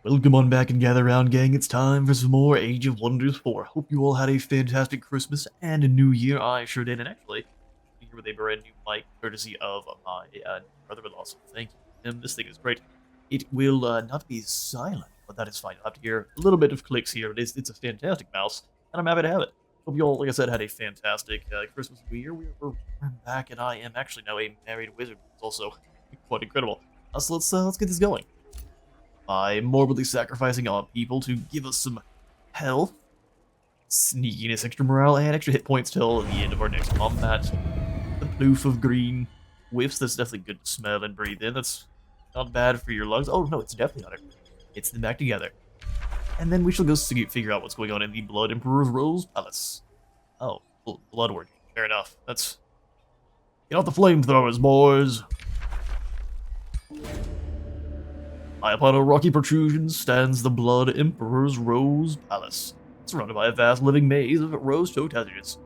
Welcome on back and gather round, gang. It's time for some more Age of Wonders 4. Hope you all had a fantastic Christmas and a New Year. I sure did, and actually, I'm here with a brand new mic, courtesy of my brother-in-law, so thank you. This thing is great. It will not be silent, but that is fine. You'll have to hear a little bit of clicks here. It's a fantastic mouse, and I'm happy to have it. Hope you all, like I said, had a fantastic Christmas and New Year. We're back, and I am actually now a married wizard. It's also quite incredible. So let's get this going. By morbidly sacrificing our people to give us some health, sneakiness, extra morale, and extra hit points till the end of our next combat. The ploof of green whiffs, that's definitely good to smell and breathe in. That's not bad for your lungs. Oh no, it's definitely not. It's them back together. And then we shall go figure out what's going on in the Blood Emperor's Rose Palace. Oh, blood working. Fair enough. Get out the flamethrowers, boys. High upon a rocky protrusion stands the Blood Emperor's Rose Palace, surrounded by a vast living maze of rose-choked hazards.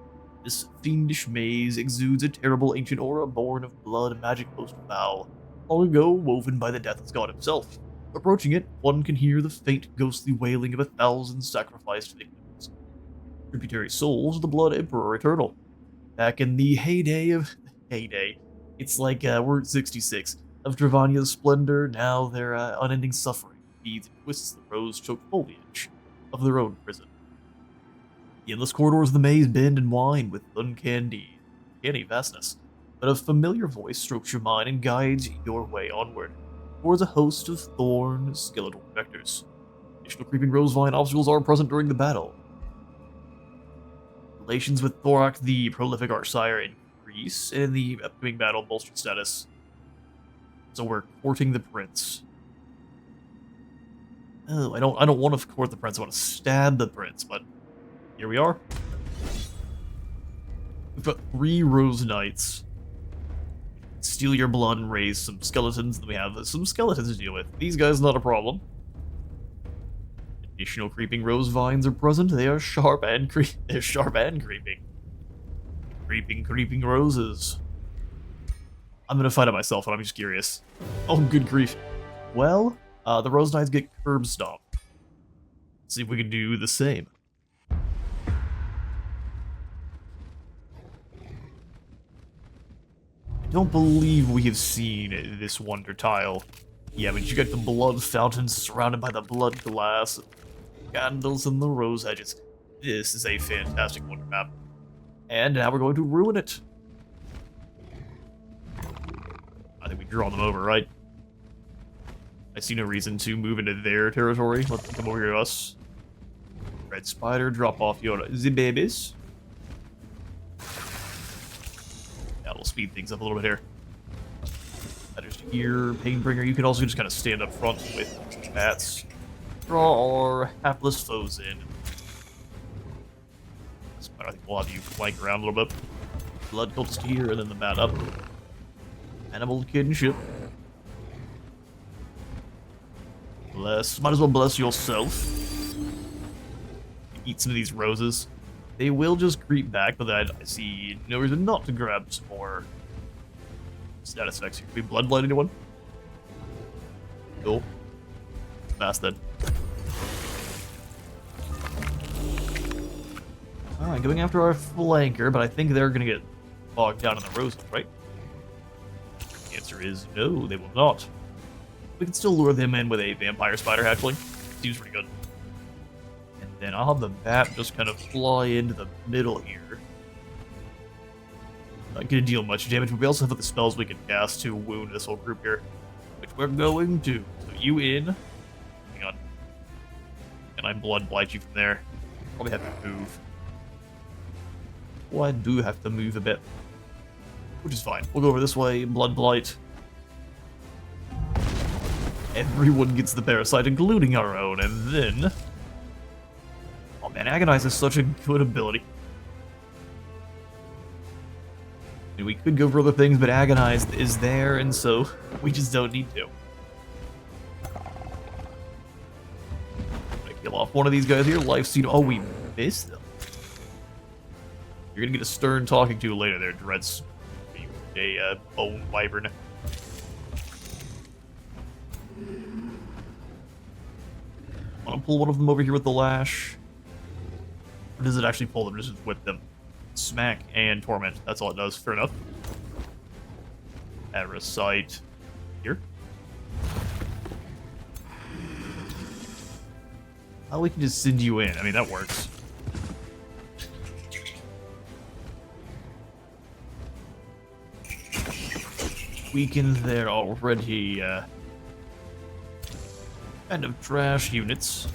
This fiendish maze exudes a terrible ancient aura born of blood, magic, most foul, long ago woven by the deathless god himself. Approaching it, one can hear the faint, ghostly wailing of 1,000 sacrificed victims. Tributary souls of the Blood Emperor Eternal. Back in the heyday, it's like we're 66. Of Dravania's splendor, now their unending suffering feeds and twists the rose-choked foliage of their own prison. The endless corridors of the maze bend and wind with uncanny vastness, but a familiar voice strokes your mind and guides your way onward, towards a host of thorn skeletal vectors. Additional creeping rosevine obstacles are present during the battle. Relations with Thorak, the prolific Archsire, increase, and the upcoming battle bolstered status. So we're courting the prince. Oh, I don't want to court the prince. I want to stab the prince, but here we are. We've got 3 Rose Knights. Steal your blood and raise some skeletons. Then we have some skeletons to deal with. These guys, not a problem. Additional creeping rose vines are present. They are sharp and creeping. Creeping roses. I'm gonna find it myself, and I'm just curious. Oh, good grief. Well, the Rose Knights get curb stomped. See if we can do the same. I don't believe we have seen this wonder tile. Yeah, but you get the blood fountains surrounded by the blood glass, candles and the rose hedges. This is a fantastic wonder map. And now we're going to ruin it. I think we draw them over, right? I see no reason to move into their territory. Let them come over here to us. Red Spider, drop off your babies. Yeah, we'll speed things up a little bit here. That is here. Painbringer, you can also just kind of stand up front with bats. Draw our hapless foes in. I think we'll have you flank around a little bit. Blood cultist here, and then the bat up. Animal kinship. Bless. Might as well bless yourself. Eat some of these roses. They will just creep back, but I see no reason not to grab some more status effects here. Can we bloodlight anyone? Cool. Fast then. Alright, going after our flanker, but I think they're gonna get bogged down in the roses, right? The answer is no, they will not. We can still lure them in with a vampire spider hatchling. Seems pretty good. And then I'll have the bat just kind of fly into the middle here. Not gonna deal much damage, but we also have the spells we can cast to wound this whole group here. Which we're going to. So you in. Hang on. And I blood blight you from there. Probably have to move. Well, I do have to move a bit. Which is fine. We'll go over this way, blood blight. Everyone gets the parasite, including our own, and then... Oh man, Agonize is such a good ability. I mean, we could go for other things, but Agonize is there, and so we just don't need to. Gonna kill off one of these guys here, life steal. Oh, we missed them. You're gonna get a stern talking to later there, Dreads. A bone wyvern. Want to pull one of them over here with the lash? Or does it actually pull them? Just whip them. Smack and torment. That's all it does. Fair enough. And recite here. Oh, we can just send you in. I mean, that works. Weakened there already. Kind of trash units.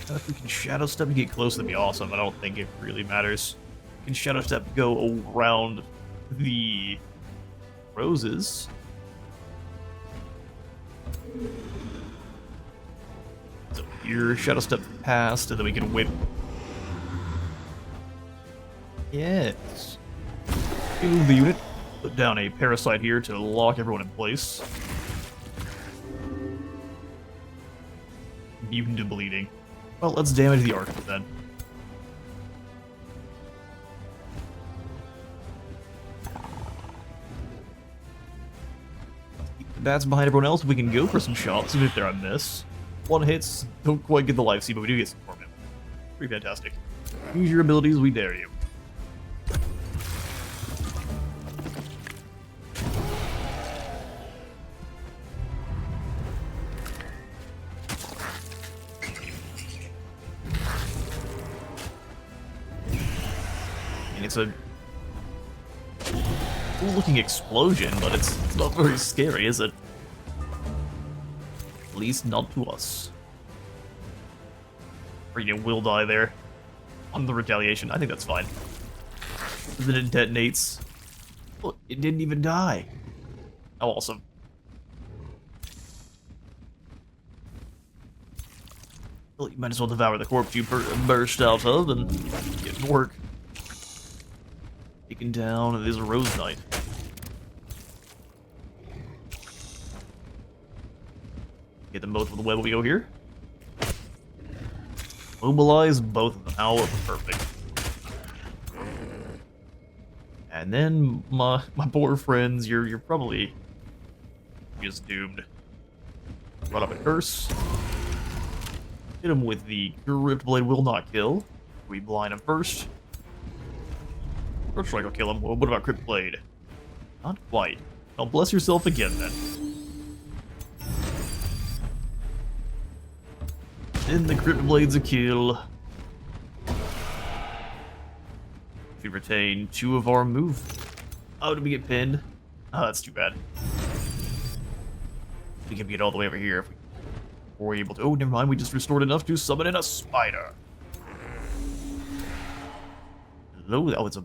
If we can Shadow Step and get close, that'd be awesome. I don't think it really matters. We can Shadow Step go around the roses. So here, Shadow Step past, and then we can whip. Yes. Move the unit. Put down a Parasite here to lock everyone in place. Immune to bleeding. Well, let's damage the Archer then. That's behind everyone else. We can go for some shots, even if they're on miss. One hits, don't quite get the life steal, but we do get some torment. Pretty fantastic. Use your abilities, we dare you. And it's a cool-looking explosion, but it's not very scary, is it? At least not to us. Freaking will die there. On the retaliation, I think that's fine. Then it detonates. Look, it didn't even die. How awesome. Well, you might as well devour the corpse you burst out of and get to work. Taken down, it is a Rose Knight. Get them both with the web we go here. Mobilize both of them. How perfect. And then my poor friends, you're probably just doomed. Run up a curse. Hit him with the Gripped Blade will not kill. We blind him first. First strike will kill him. Well, what about Crypt Blade? Not quite. Well, bless yourself again then. Then the Crypt Blade's a kill. We retain 2 of our move. Oh, did we get pinned? Oh, that's too bad. We can get all the way over here if we're able to. Oh, never mind. We just restored enough to summon in a spider. Hello? Oh, it's a...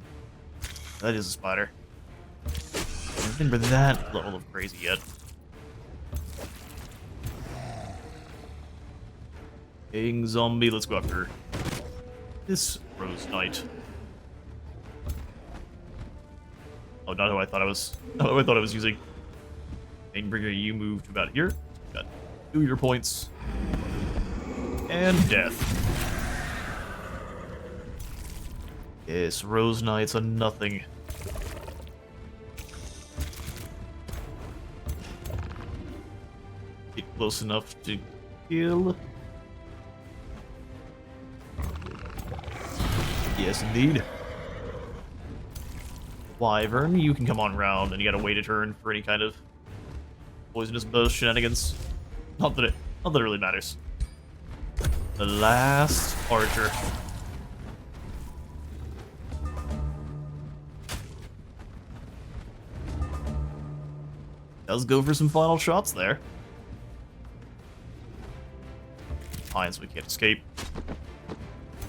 That is a spider. I don't remember that level of crazy yet. King zombie, let's go after this Rose Knight. Oh, not who I thought I was. Not who I thought I was using. Banebringer, you move to about here. Got 2 your points. And death. Yes, Rose Knight's a nothing. Get close enough to kill. Yes, indeed. Wyvern, you can come on round, and you gotta wait a turn for any kind of poisonous burst shenanigans. Not that it really matters. The last Archer. Does go for some final shots there. Fine, so we can't escape.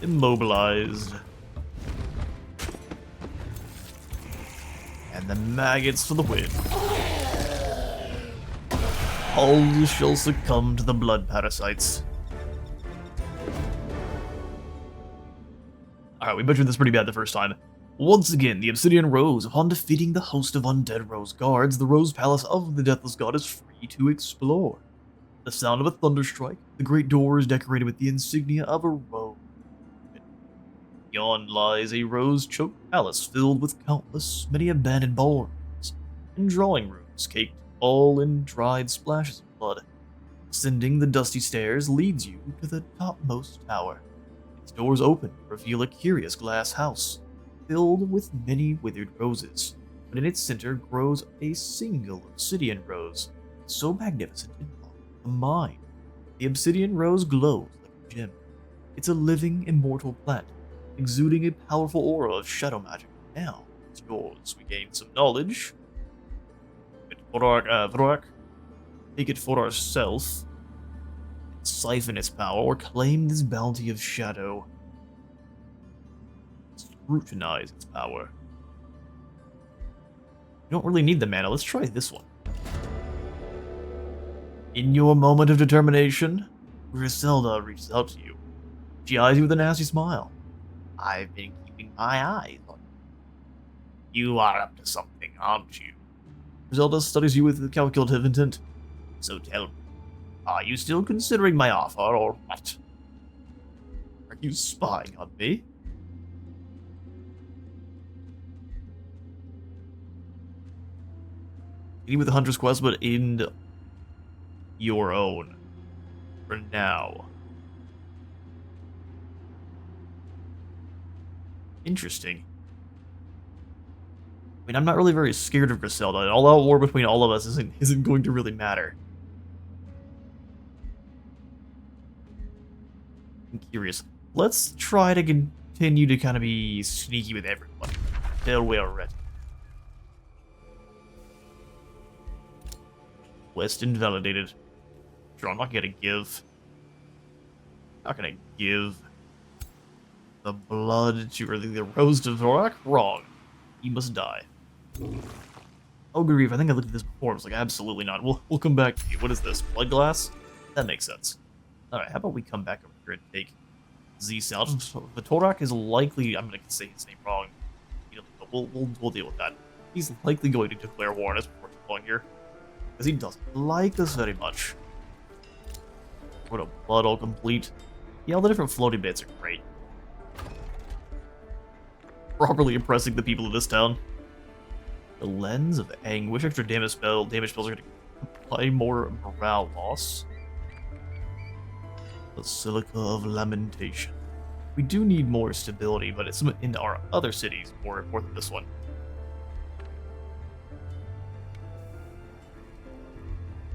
Immobilized. And the maggots for the win. All shall succumb to the blood parasites. Alright, we butchered this pretty bad the first time. Once again, the Obsidian Rose. Upon defeating the host of undead Rose Guards, the Rose Palace of the Deathless God is free to explore. The sound of a thunderstrike, the great door is decorated with the insignia of a rose. Beyond lies a rose-choked palace filled with many abandoned ballrooms and drawing rooms caked all in dried splashes of blood. Ascending the dusty stairs leads you to the topmost tower. Its doors open reveal a curious glass house, filled with many withered roses, but in its center grows a single obsidian rose, so magnificent it boggles the mind. The obsidian rose glows like a gem. It's a living, immortal plant, exuding a powerful aura of shadow magic. Now, it's yours. We gain some knowledge. Take it for ourselves, siphon its power, or claim this bounty of shadow. Scrutinize its power. You don't really need the mana. Let's try this one. In your moment of determination, Griselda reaches out to you. She eyes you with a nasty smile. I've been keeping my eyes on you. You are up to something, aren't you? Griselda studies you with calculative intent. So tell me, are you still considering my offer, or what? Are you spying on me? With the Hunter's Quest, but in your own. For now. Interesting. I mean, I'm not really very scared of Griselda, and all out war between all of us isn't going to really matter. I'm curious. Let's try to continue to kind of be sneaky with everyone until we are ready. Quest invalidated. Sure, I'm not gonna give. Not gonna give the blood to, or the rose to Thorak. Wrong. He must die. Oh, grief! I think I looked at this before. I was like, absolutely not. We'll come back to you. What is this? Blood glass? That makes sense. All right. How about we come back over here and take Z out? The Thorak is likely. I'm gonna say his name wrong. We'll deal with that. He's likely going to declare war on us before too long here. Because he doesn't like us very much. What a blood all complete. Yeah, all the different floating bits are great. Properly impressing the people of this town. The Lens of Anguish. Extra damage spells are going to apply more morale loss. Basilica of Lamentation. We do need more stability, but it's in our other cities more important than this one.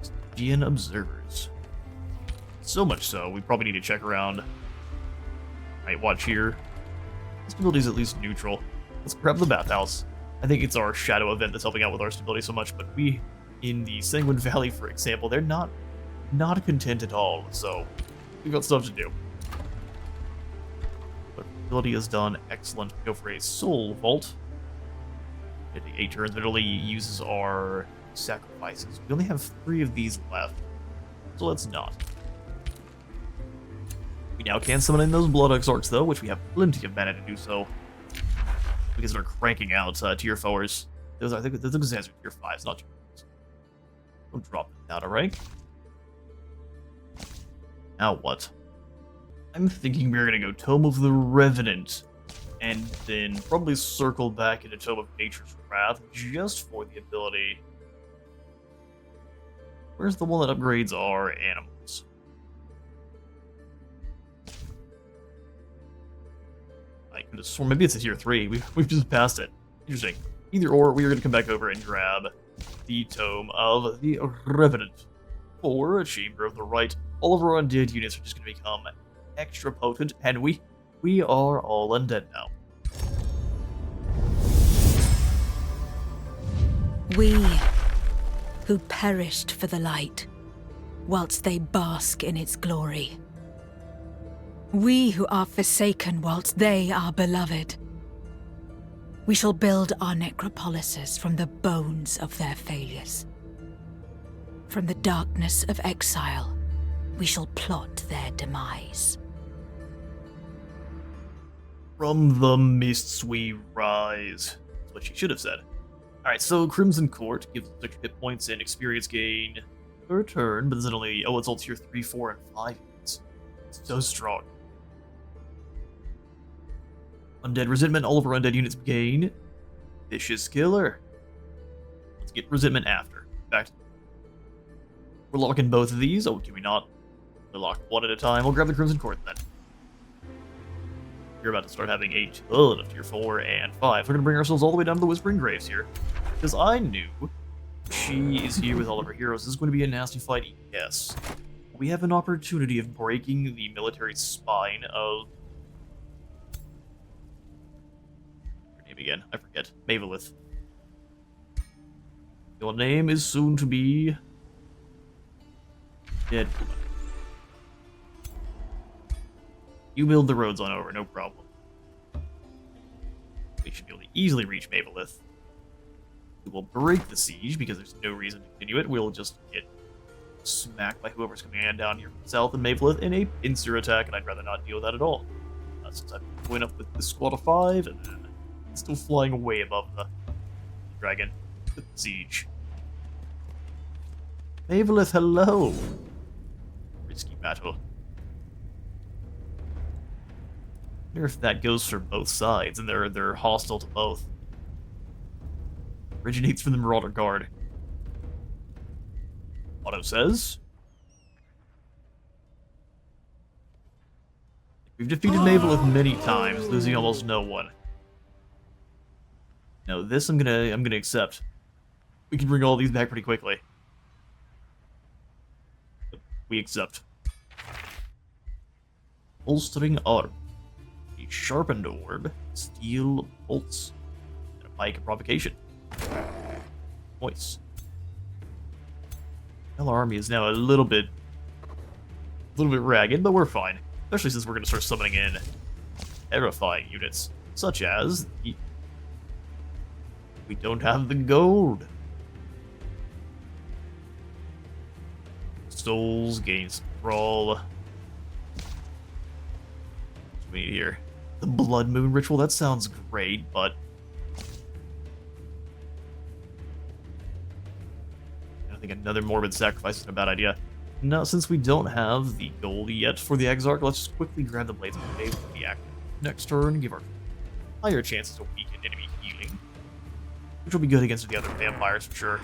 Stygian Observers. So much so, we probably need to check around. Alright, watch here. Stability is at least neutral. Let's grab the bathhouse. I think it's our shadow event that's helping out with our stability so much, but we, in the Sanguine Valley, for example, they're not content at all, so we've got stuff to do. But stability is done. Excellent. Go for a Soul Vault. I think 8 turns, but it only uses our sacrifices. We only have 3 of these left, so let's not. We now can summon in those Blood Exarchs, though, which we have plenty of mana to do so. Because they're cranking out tier 4s. Those are, I think those are tier 5s, not tier 4s. Don't drop them down, alright? Now what? I'm thinking we're gonna go Tome of the Revenant, and then probably circle back into Tome of Nature's Wrath, just for the ability. Where's the one that upgrades our animals? I could have sworn maybe it's a tier 3. We've just passed it. Interesting. Either or, we are going to come back over and grab the Tome of the Revenant. For a Chamber of the Right, all of our undead units are just going to become extra potent, and we are all undead now. We who perished for the light, whilst they bask in its glory. We who are forsaken whilst they are beloved. We shall build our necropolises from the bones of their failures. From the darkness of exile, we shall plot their demise. From the mists we rise. That's what she should have said. Alright, so Crimson Court gives us 6 hit points and experience gain per turn, but is it only... Oh, it's all tier 3, 4, and 5 units. It's so strong. Undead Resentment, all of our undead units gain Vicious Killer. Let's get Resentment after. In fact, We're locking both of these. Oh, can we not? We'll lock one at a time. We'll grab the Crimson Court then. You're about to start having a ton of tier 4 and 5. We're going to bring ourselves all the way down to the Whispering Graves here. Because I knew she is here with all of her heroes. This is going to be a nasty fight, yes. We have an opportunity of breaking the military spine of... Her name again, I forget. Mavelith. Your name is soon to be... Dead. You build the roads on over, no problem. We should be able to easily reach Mavelith. We will break the siege because there's no reason to continue it. We'll just get smacked by whoever's coming in down here from the south and Mavelith in a pincer attack, and I'd rather not deal with that at all. Since I'm going up with the squad of 5, and then still flying way above the dragon with the siege. Mavelith, hello! Risky battle. I wonder if that goes for both sides, and they're hostile to both. Originates from the Marauder Guard. Otto says. We've defeated Mavelith many times, losing almost no one. No, this I'm gonna accept. We can bring all these back pretty quickly. We accept. Bolstering arm. A sharpened orb, steel bolts, and a pike of provocation. Voice. Our army is now a little bit ragged, but we're fine. Especially since we're going to start summoning in terrifying units, such as we don't have the gold. Souls gain sprawl. What do we need here? The Blood Moon Ritual, that sounds great, but I think another Morbid Sacrifice is a bad idea. Now, since we don't have the gold yet for the Exarch, let's just quickly grab the Blades of Faith to be active. Next turn, give our higher chances of weakened enemy healing, which will be good against the other vampires for sure.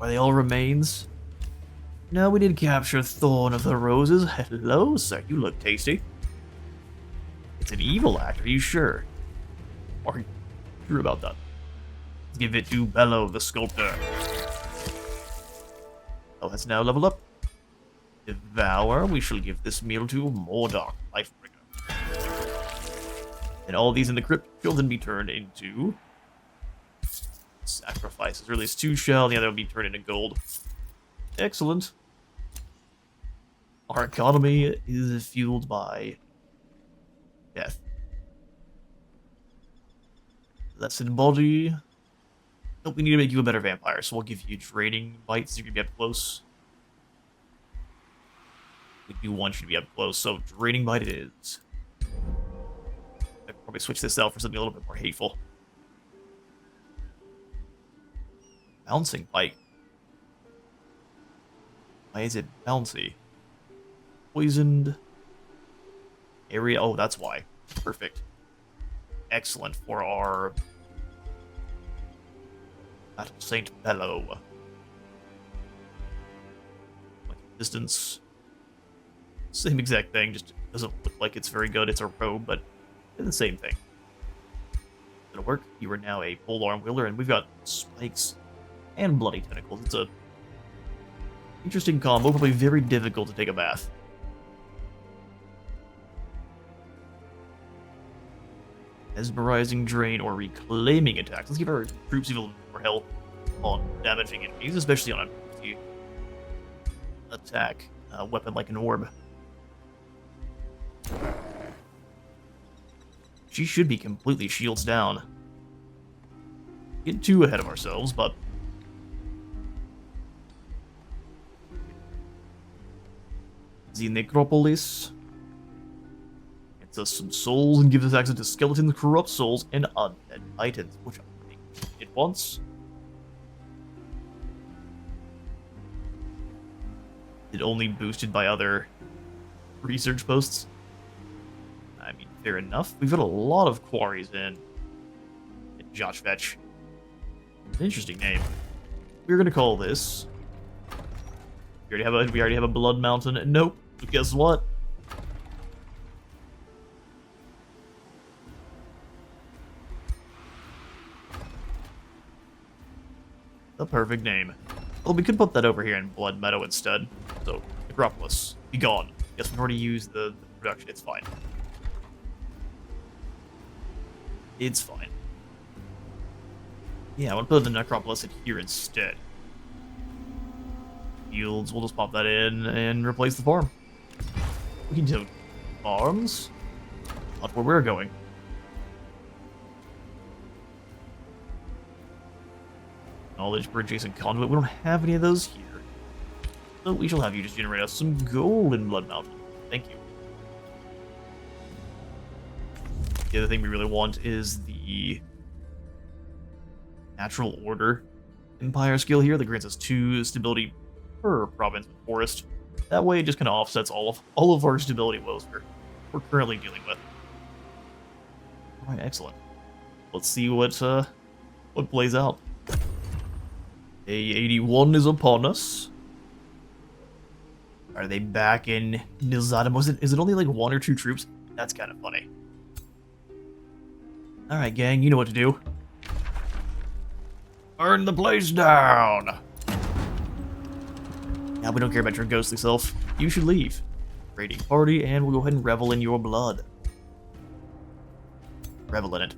Are they all remains? No, we did capture Thorn of the Roses. Hello, sir. You look tasty. It's an evil act, are you sure? Are you sure about that? Give it to Bello, the Sculptor. Oh, that's now leveled up. Devour. We shall give this meal to Mordark, Lifebringer. And all these in the crypt shall then be turned into sacrifices. Or at least 2 shall, the other will be turned into gold. Excellent. Our economy is fueled by death. That's in body. Nope, we need to make you a better vampire, so we'll give you draining bites so you can be up close. We do want you to be up close, so draining bite it is. I could probably switch this out for something a little bit more hateful. Bouncing bite. Why is it bouncy? Poisoned area. Oh, that's why. Perfect. Excellent for our Battle Saint Bello. Distance. Same exact thing, just doesn't look like it's very good. It's a robe, but it's the same thing. It'll work. You are now a polearm wielder, and we've got spikes and bloody tentacles. It's a interesting combo, probably very difficult to take a bath. Mesmerizing drain or reclaiming attacks. Let's give our troops even more health on damaging enemies, especially on a attack weapon like an orb. She should be completely shields down. Get too ahead of ourselves, but the Necropolis gets us some souls and gives us access to skeletons, corrupt souls, and undead titans, which I think it wants. It only boosted by other research posts. I mean, fair enough. We've got a lot of quarries in Joshvetch. An interesting name. we're gonna call this. We already have a blood mountain. Nope. But guess what? The perfect name. Well, we could put that over here in Blood Meadow instead. So, Necropolis, be gone. Guess we've already used the production. It's fine. It's fine. Yeah, I want to put the Necropolis in here instead. Fields, we'll just pop that in and replace the farm. We can do farms. Not where we're going. Knowledge for adjacent conduit. We don't have any of those here. So we shall have you just generate us some gold in Blood Mountain. Thank you. The other thing we really want is the Natural Order Empire skill here that grants us 2 stability per province with forest. That way it just kind of offsets all of our stability woes we're currently dealing with. Alright, excellent. Let's see what plays out. Day 81 is upon us. Are they back in Nilzadam? Is it only like 1 or 2 troops? That's kind of funny. Alright, gang, you know what to do. Burn the place down! Now we don't care about your ghostly self. You should leave. Raiding party, and we'll go ahead and revel in your blood. Revel in it.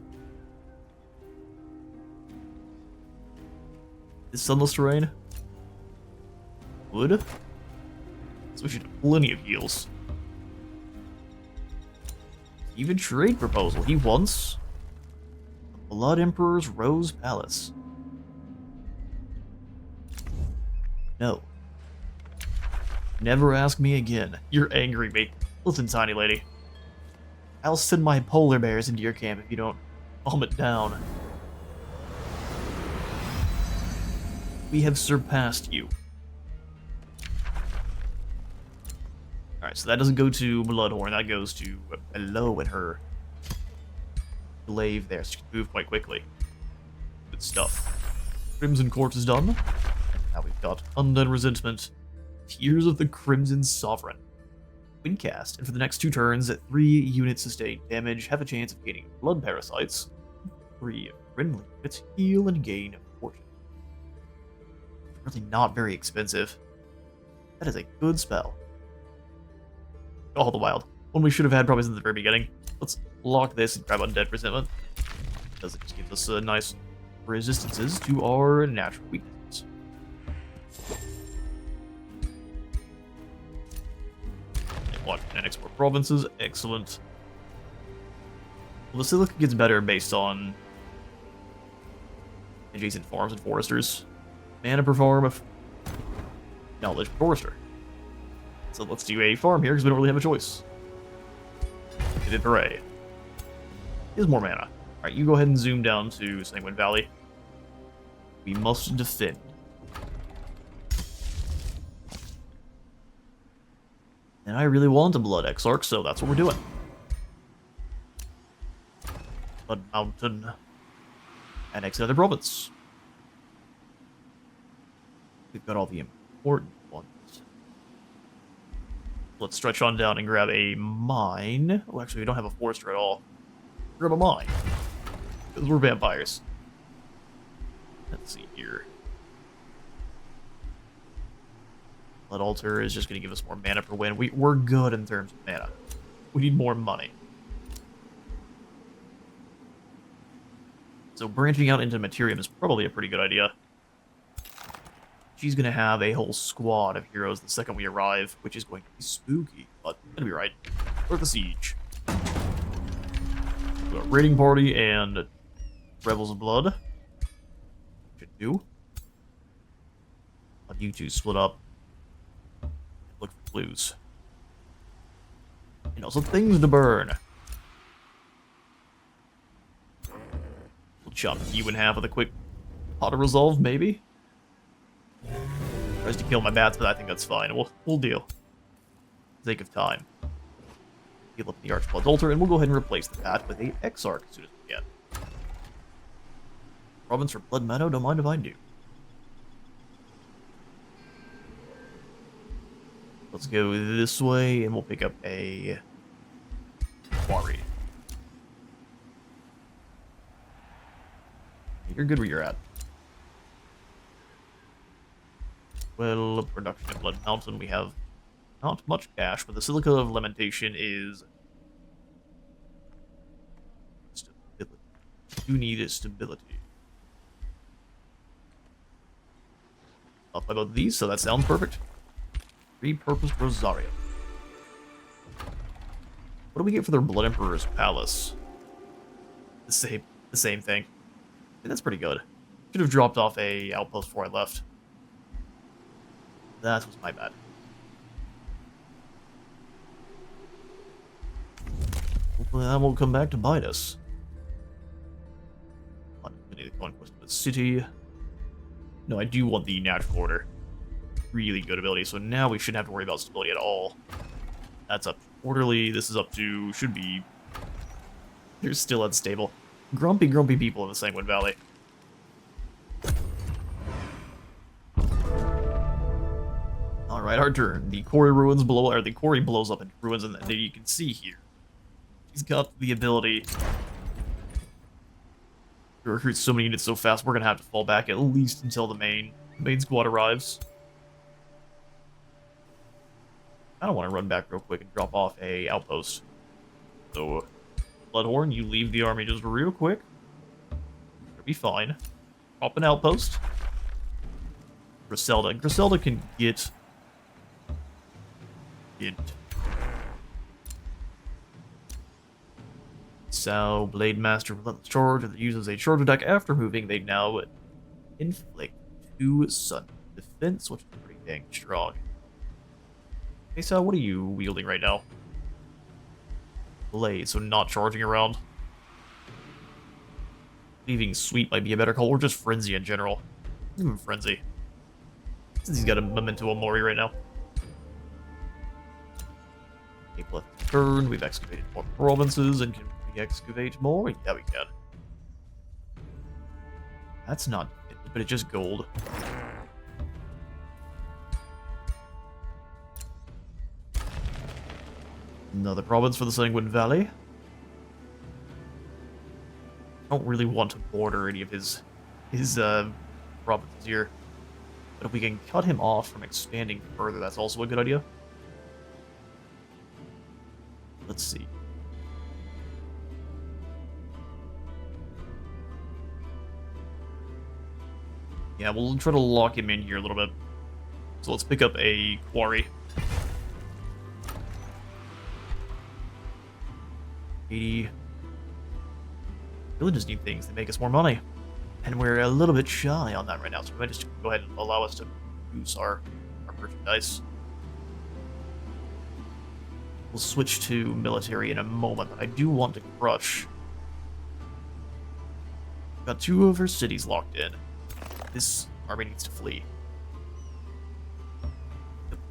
Is sunless terrain? Wood? So we should have plenty of heals. Even trade proposal. He wants the Blood Emperor's Rose Palace. No. Never ask me again. You're angry me. Listen, tiny lady. I'll send my polar bears into your camp if you don't calm it down. We have surpassed you. Alright, so that doesn't go to Bloodhorn, that goes to Below and her glaive there, so she can move quite quickly. Good stuff. Crimson Court is done. And now we've got Undead Resentment, Tears of the Crimson Sovereign. Windcast, and for the next 2 turns, 3 units sustain damage, have a chance of gaining blood parasites, 3 friendly units heal and gain fortune. Really not very expensive. That is a good spell. Oh, the wild. One we should have had probably since the very beginning. Let's lock this and grab Undead Resentment, because it just gives us nice resistances to our natural weaknesses. What? Annex more provinces. Excellent. Well, the Silica gets better based on adjacent farms and foresters. Mana per farm, knowledge per forester. So let's do a farm here because we don't really have a choice. It did hooray. Here's more mana. Alright, you go ahead and zoom down to Sanguine Valley. We must defend. And I really want a Blood Exarch, so that's what we're doing. Blood Mountain. Annex another province. We've got all the important ones. Let's stretch on down and grab a mine. Oh, actually, we don't have a forester at all. Grab a mine. Because we're vampires. Let's see here. Blood Altar is just going to give us more mana per win. We're good in terms of mana. We need more money. So branching out into Materium is probably a pretty good idea. She's going to have a whole squad of heroes the second we arrive, which is going to be spooky, but it'll be right. Worth the siege. We've got Raiding Party and Rebels of Blood. Should do. Let you two split up. Look for clues. And also things to burn. We'll chop you in half with a quick pot of resolve, maybe? Tries to kill my bats, but I think that's fine. We'll deal. For the sake of time. Heal up the Archblood's altar, and we'll go ahead and replace the bat with a Exarch as soon as we can. Province for Blood Meadow, don't mind if I do. Let's go this way, and we'll pick up a quarry. You're good where you're at. Well, production at Blood Mountain, we have not much cash, but the Silica of Lamentation is stability. You need stability. Up about these, so that sounds perfect. Repurposed Rosario. What do we get for their Blood Emperor's Palace? The same thing. Yeah, that's pretty good. Should have dropped off a outpost before I left. That was my bad. Hopefully that won't come back to bite us. I need the conquest of the city. No, I do want the natural order. Really good ability, so now we shouldn't have to worry about stability at all. That's up to orderly. This is up to... should be... they're still unstable. Grumpy people in the Sanguine Valley. Alright, our turn. The quarry ruins below, or the quarry blows up into ruins, and then you can see here. He's got the ability to recruit so many units so fast, we're gonna have to fall back at least until the main squad arrives. I don't want to run back real quick and drop off a outpost. So, Bloodhorn, you leave the army just real quick. You'll be fine. Drop an outpost. Griselda. Griselda can get... So, Blade Master Relentless Charge, that uses a charge attack after moving, they now inflict 2 sudden defense, which is pretty dang strong. Okay, so what are you wielding right now? Blade, so not charging around. Leaving Sweep might be a better call, or just Frenzy in general. Frenzy. Since he's got a Memento Mori right now. Left turn, we've excavated more provinces, and can we excavate more? Yeah, we can. That's not it, but it's just gold. Another province for the Sanguine Valley. I don't really want to border any of his provinces here. But if we can cut him off from expanding further, that's also a good idea. Let's see. Yeah, we'll try to lock him in here a little bit. So let's pick up a quarry. 80. Really just need things that make us more money. And we're a little bit shy on that right now, so we might just go ahead and allow us to use our merchandise. We'll switch to military in a moment, but I do want to crush. Got 2 of our cities locked in. This army needs to flee.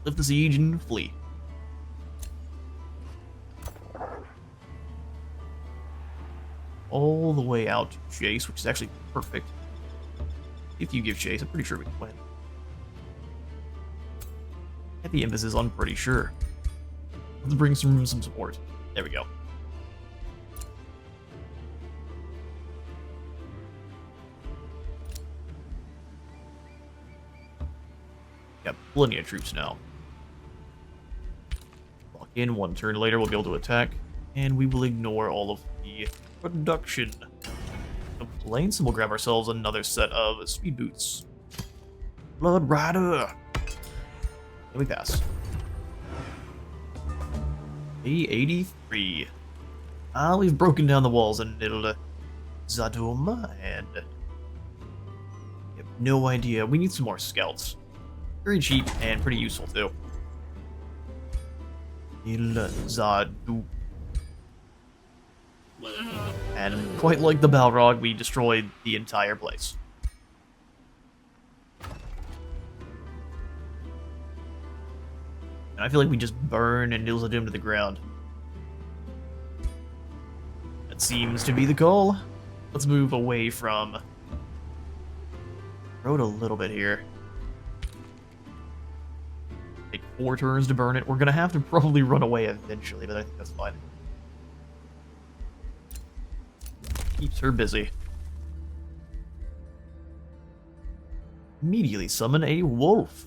Lift the siege and flee. All the way out to chase, which is actually perfect. If you give chase, I'm pretty sure we can win. At the emphasis on pretty sure. Let's bring some support. There we go. Got plenty of troops now. Lock in, 1 turn later we'll be able to attack, and we will ignore all of the production complaints, and we'll grab ourselves another set of speed boots. Blood Rider! And we pass. A83. We've broken down the walls in Little Zadum, and I have no idea. We need some more scouts. Very cheap and pretty useful too. Il Zadum. And quite like the Balrog, we destroyed the entire place. And I feel like we just burn and Nil Zadum to the ground. That seems to be the call. Let's move away from road a little bit here. Take 4 turns to burn it. We're gonna have to probably run away eventually, but I think that's fine. Keeps her busy. Immediately summon a wolf.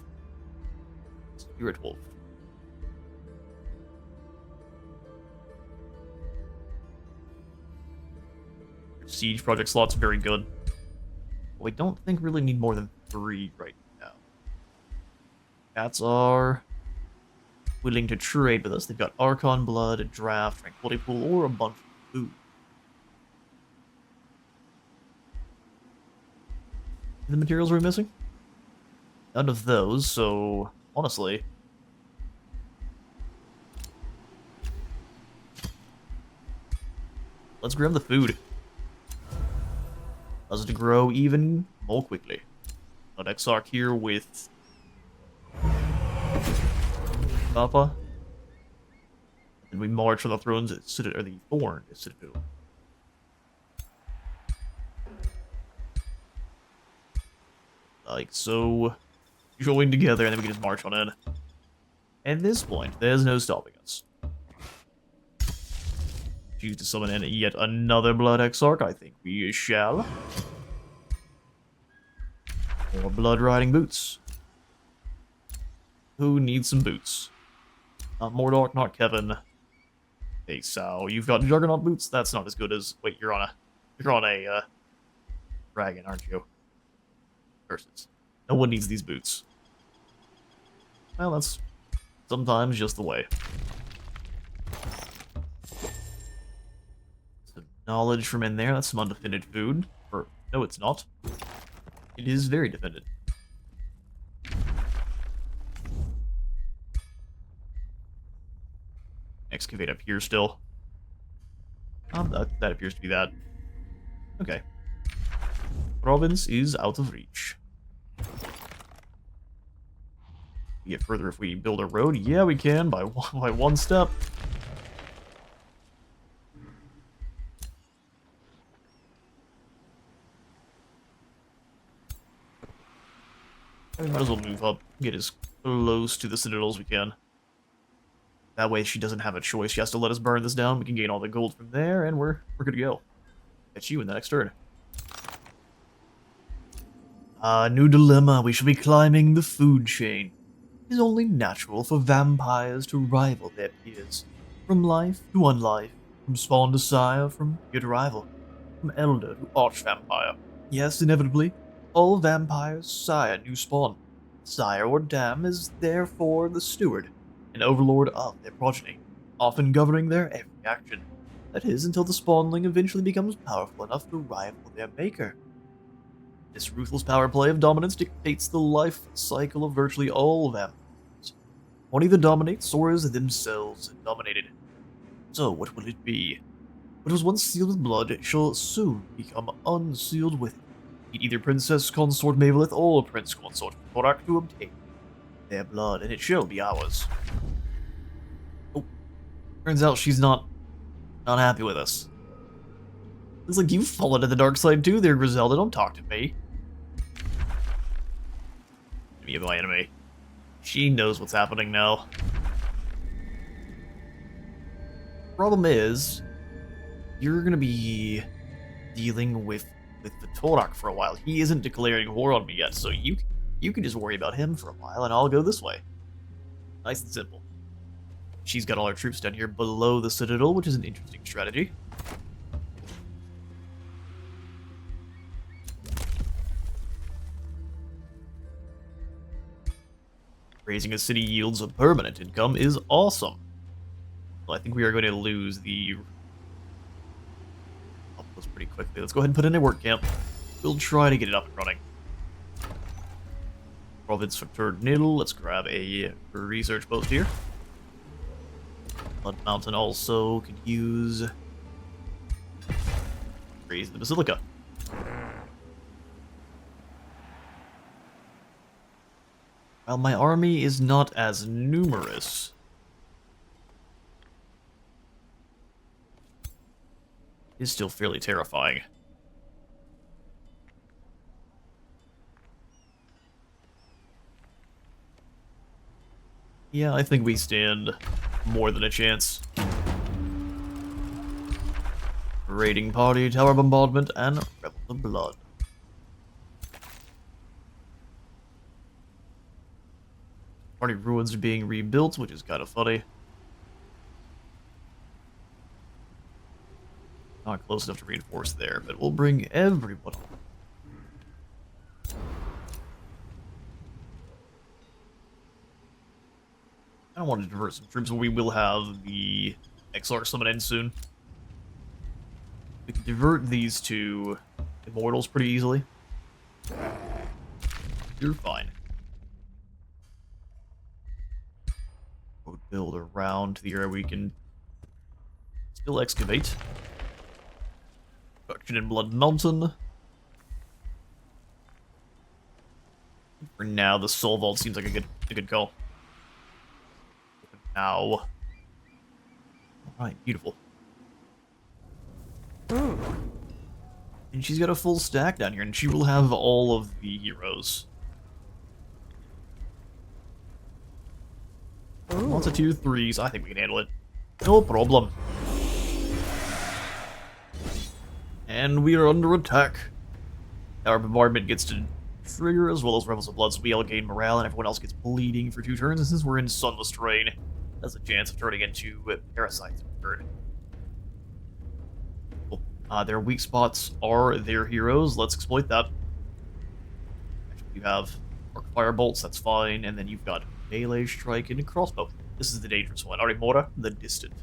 Spirit wolf. Siege project slot's very good. We don't think really need more than 3 right now. Cats are willing to trade with us. They've got Archon Blood, a Draft, Tranquility Pool, or a bunch of food. The materials we're missing? None of those, so honestly, let's grab the food. Allows it to grow even more quickly. Got Exarch here with Papa. And we march on the thrones at Citadel, or the Thorn at Citadel. Like so, join together, and then we can just march on in. At this point, there's no stopping us. Choose to summon in yet another Blood Exarch. I think we shall. More Blood Riding Boots. Who needs some boots? Not Mordok, not Kevin. Hey, Sal, you've got Juggernaut boots? That's not as good as... Wait, you're on a dragon, aren't you? Curses. No one needs these boots. Well, that's sometimes just the way. Some knowledge from in there. That's some undefended food. Or, no, it's not. It is very defended. Excavate up here still. That appears to be that. Okay. Province is out of reach. We get further if we build a road. Yeah, we can by one step. We might as well move up, get as close to the citadel as we can. That way she doesn't have a choice. She has to let us burn this down. We can gain all the gold from there, and we're good to go. Catch you in the next turn. New dilemma. We shall be climbing the food chain. It is only natural for vampires to rival their peers. From life to unlife, from spawn to sire, from peer to rival, from elder to arch-vampire. Yes, inevitably, all vampires sire new spawn. Sire or dam is therefore the steward, an overlord of their progeny, often governing their every action. That is, until the spawnling eventually becomes powerful enough to rival their maker. This ruthless power play of dominance dictates the life cycle of virtually all vampires. One either dominates or is themselves dominated. So, what will it be? What was once sealed with blood shall soon become unsealed with it. Need either Princess Consort Mavelith or Prince Consort Thorak to obtain their blood, and it shall be ours. Oh, turns out she's not happy with us. Looks like you've fallen to the dark side too there, Griselda. Don't talk to me. Enemy of my enemy. She knows what's happening now. Problem is, you're gonna be dealing with the Thorak for a while. He isn't declaring war on me yet, so you can just worry about him for a while, and I'll go this way. Nice and simple. She's got all her troops down here below the Citadel, which is an interesting strategy. Raising a city yields a permanent income is awesome. Well, I think we are going to lose the outpost pretty quickly. Let's go ahead and put in a work camp. We'll try to get it up and running. Province for Nidal. Let's grab a research post here. Blood Mountain also could use raise the Basilica. While my army is not as numerous, it is still fairly terrifying. Yeah, I think we stand more than a chance. Raiding party, tower bombardment, and rebels of blood. Party ruins are being rebuilt, which is kind of funny. Not close enough to reinforce there, but we'll bring everyone on. I don't want to divert some troops, but we will have the XR summon in soon. We can divert these to Immortals pretty easily. You're fine. We'll build around to the area we can still excavate. Production in Blood Mountain. For now, the Soul Vault seems like a good call. Now. Alright, beautiful. And she's got a full stack down here, and she will have all of the heroes. Lots of 2, 3s. I think we can handle it. No problem. And we are under attack. Our bombardment gets to trigger, as well as Rebels of Blood, so we all gain morale, and everyone else gets bleeding for 2 turns. And since we're in Sunless terrain, that's a chance of turning into parasites in turn. Cool. Their weak spots are their heroes. Let's exploit that. Actually, you have Arc Fire Bolts, that's fine, and then you've got Melee Strike and Crossbow. This is the dangerous one. Arimora, the distant.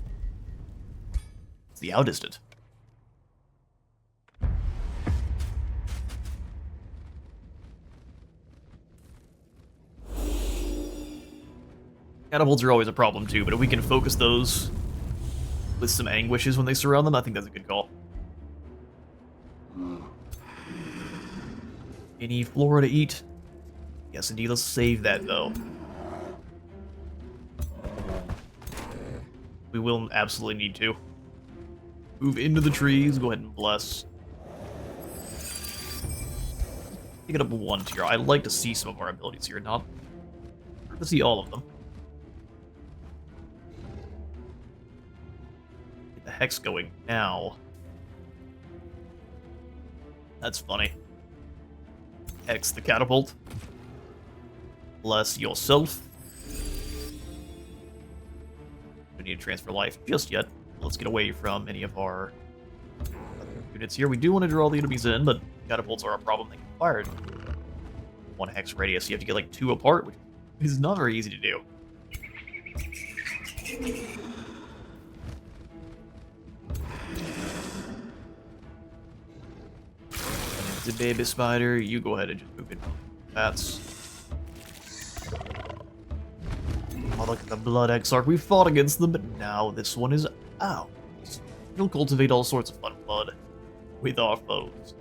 It's the outdistant. Catapults are always a problem too, but if we can focus those with some anguishes when they surround them, I think that's a good call. Any flora to eat? Yes, indeed. Let's save that, though. We will absolutely need to. Move into the trees. Go ahead and bless. Pick it up 1 tier. I'd like to see some of our abilities here, not to see all of them. Get the hex going now. That's funny. Hex the catapult. Bless yourself. We need to transfer life just yet. Let's get away from any of our units here. We do want to draw the enemies in, but catapults are a problem. They can fire in 1 hex radius. You have to get like 2 apart, which is not very easy to do. The baby spider, you go ahead and just move in. Bats. Oh, look at the Blood Exarch. We fought against them, but now this one is out. We'll cultivate all sorts of fun blood with our foes.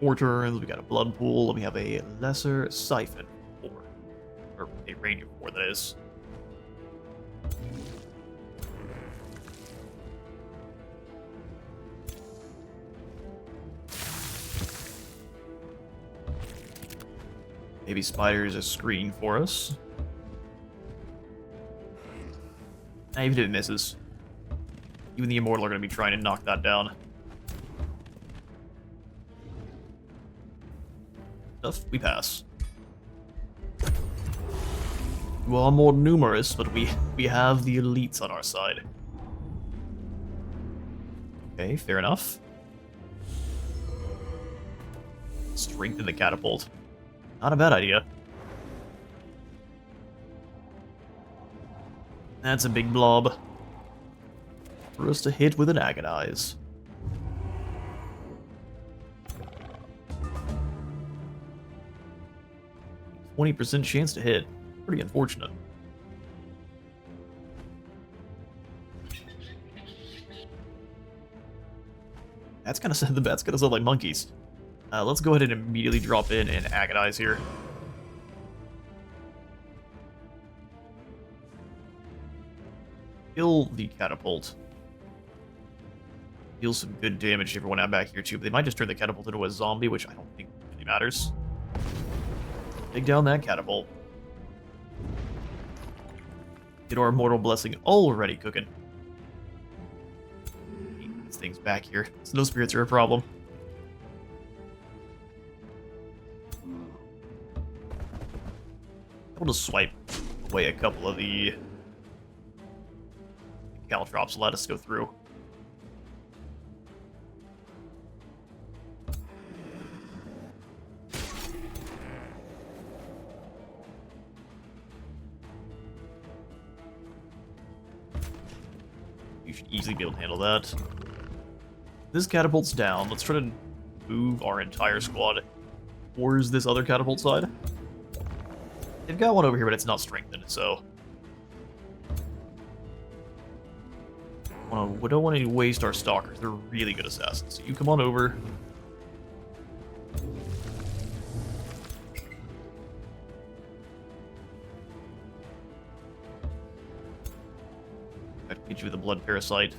4 turns, we got a blood pool, and we have a lesser siphon 4. Or a range of 4, that is. Maybe spider is a screen for us. Even if it misses, even the Immortal are going to be trying to knock that down. Stuff, we pass. We are more numerous, but we have the elites on our side. Okay, fair enough. Strengthen the catapult. Not a bad idea. That's a big blob for us to hit with an Agonize. 20% chance to hit. Pretty unfortunate. That's gonna sound like monkeys. Let's go ahead and immediately drop in and Agonize here. Kill the catapult. Deal some good damage to everyone out back here too, but they might just turn the catapult into a zombie, which I don't think really matters. Take down that catapult. Get our immortal blessing already cooking. Get these things back here. Snow spirits are a problem. We'll just swipe away a couple of the caltrops. Let us go through. You should easily be able to handle that. This catapult's down. Let's try to move our entire squad towards this other catapult side. They've got one over here, but it's not strengthened, so... we don't want to waste our stalkers. They're really good assassins. So you come on over. I have to get you with a blood parasite.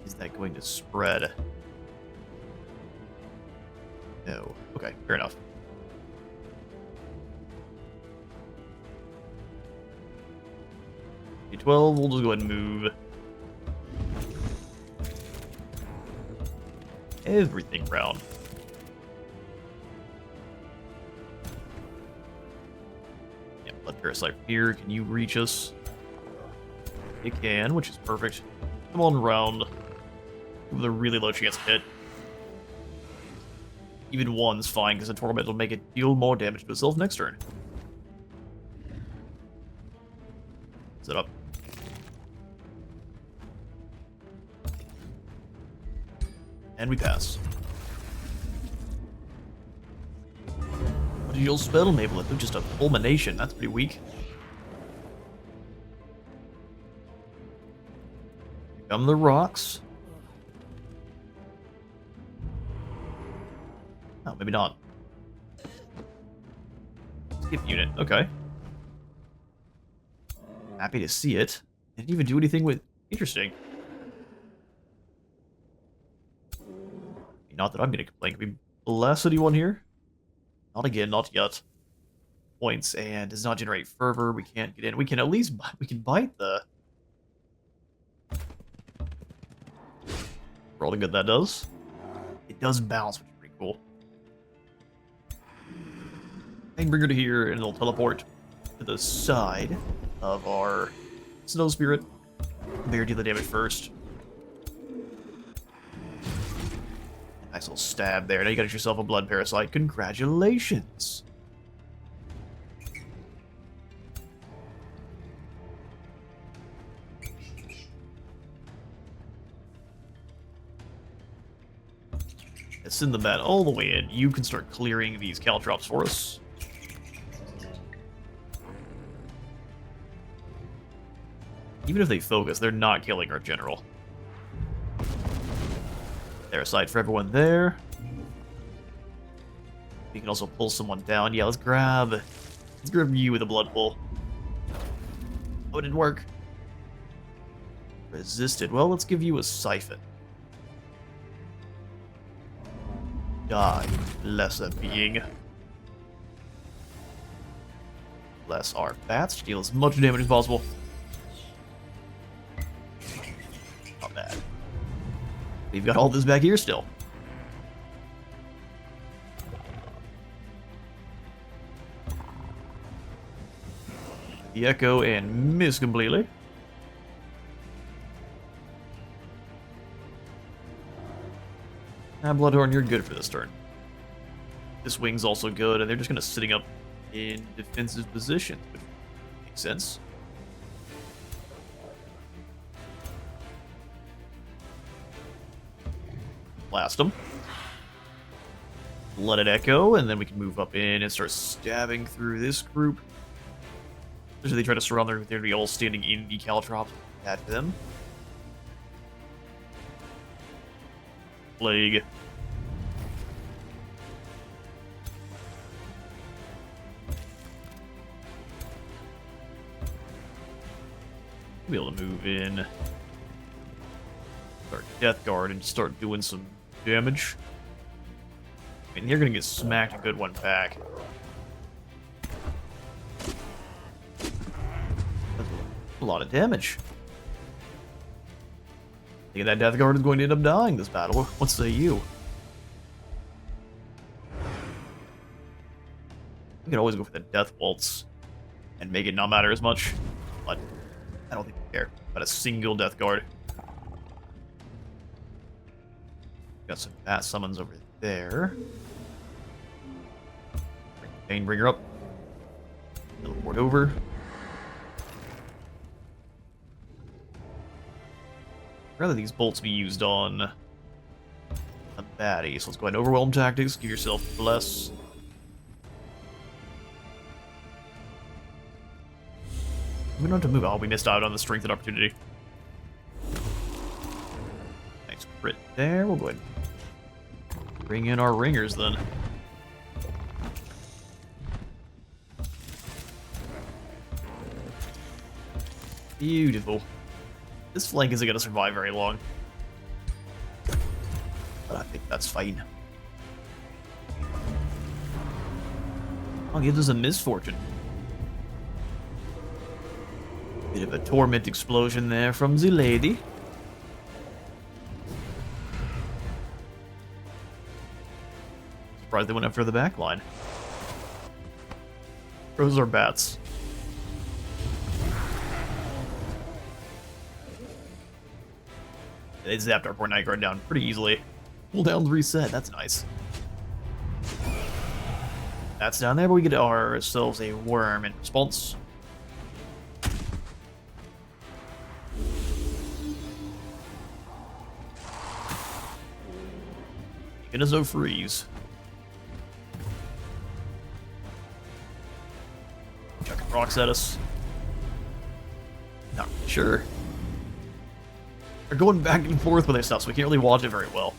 Is that going to spread? No. Okay, fair enough. D12, we'll just go ahead and move everything around. Yeah, blood parasite from here. Can you reach us? It can, which is perfect. Come on round. With a really low chance of hit. Even one's fine, because the torment will make it deal more damage to itself next turn. Set up. And we pass. What did your spell enable it? Just a fulmination. That's pretty weak. Here come the rocks. Oh, maybe not. Skip unit. Okay. Happy to see it. Didn't even do anything with... Interesting. Not that I'm going to complain. Can we bless anyone here? Not again, not yet. Points, and does not generate fervor. We can't get in. We can at least... We can bite the... For all the good that does. It does bounce, which is pretty cool. I can bring her to here, and it'll teleport to the side of our snow spirit. Bear deal the damage first. Nice little stab there. Now you got yourself a blood parasite. Congratulations. Let's send the bat all the way in. You can start clearing these caltrops for us. Even if they focus, they're not killing our general. Parasite for everyone there. We can also pull someone down. Yeah, let's grab you with a blood pull. Oh, it didn't work. Resisted. Well, let's give you a siphon. Die, lesser being. Bless our bats to deal as much damage as possible. Not bad. We've got all this back here still. The echo and miss completely. Bloodhorn, you're good for this turn. This wing's also good, and they're just kind of sitting up in defensive positions, which makes sense. Blast them. Let it echo, and then we can move up in and start stabbing through this group. Especially they try to surround them, they're going to be all standing in the caltrops. Bad for them. Plague. Be able to move in. Start Death Guard and start doing some damage. I mean, you're gonna get smacked a good one back. a lot of damage. I think that Death Guard is going to end up dying this battle. What say you? We could always go for the Death Waltz and make it not matter as much, but I don't think we care about a single Death Guard. Got some Bat Summons over there. Bring Banebringer up. Teleport over. I'd rather these bolts be used on a baddie, so let's go ahead and overwhelm tactics. Give yourself bless. We don't have to move. Oh, we missed out on the strength and opportunity. Nice crit there. We'll go ahead and bring in our ringers then. Beautiful. This flank isn't going to survive very long. But I think that's fine. I'll give us a misfortune. Bit of a torment explosion there from the lady. Surprised they went after the back line. Those are bats. They zapped our poor Night Guard down pretty easily. Pull down the reset, that's nice. That's down there, but we get ourselves a worm in response. Gonna zo freeze. Chucking rocks at us. Not really sure. They're going back and forth with their stuff, so we can't really watch it very well.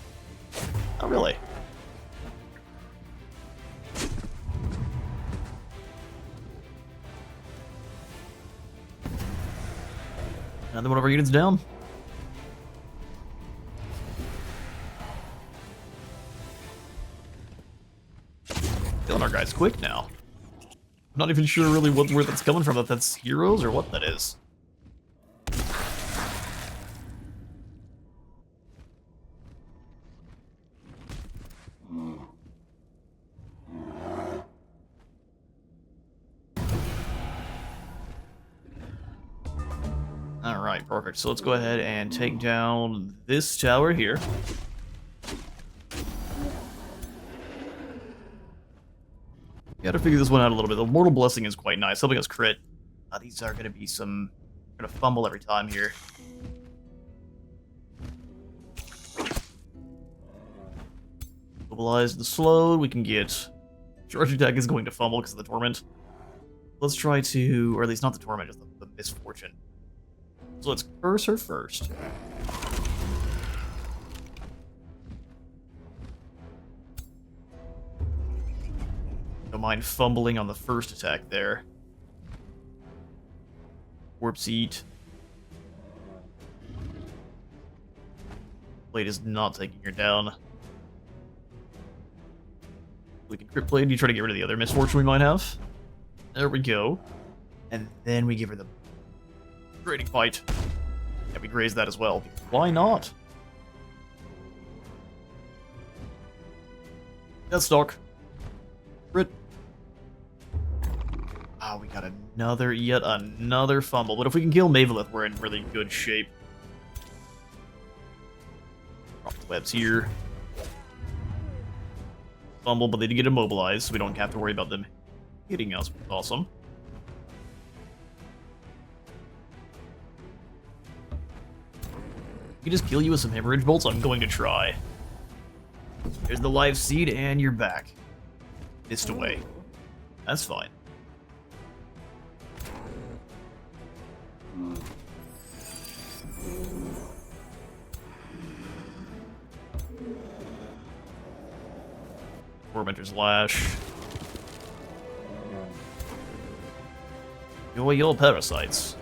Not really. Another one of our units down. Killing our guys quick now. I'm not even sure really where that's coming from, if that's heroes or what that is. Alright, perfect. So let's go ahead and take down this tower here. Gotta figure this one out a little bit. The Mortal Blessing is quite nice, helping us crit. These are gonna be some... gonna fumble every time here. Mobilized and slowed, we can get... Charge attack is going to fumble because of the Torment. Let's try to... or at least not the Torment, just the Misfortune. So let's curse her first. Don't mind fumbling on the first attack there. Warp's Eat. Blade is not taking her down. We can crit Blade. You try to get rid of the other misfortune we might have. There we go. And then we give her the grading fight. Yeah, we graze that as well. Why not? Deathstalk. Crit. Ah, we got yet another fumble. But if we can kill Mavelith, we're in really good shape. Drop the webs here. Fumble, but they did get immobilized, so we don't have to worry about them hitting us, which is awesome. I can just kill you with some hemorrhage bolts. I'm going to try. There's the life seed, and you're back. Missed away. That's fine. Tormentor's Lash. Go away, you old parasites.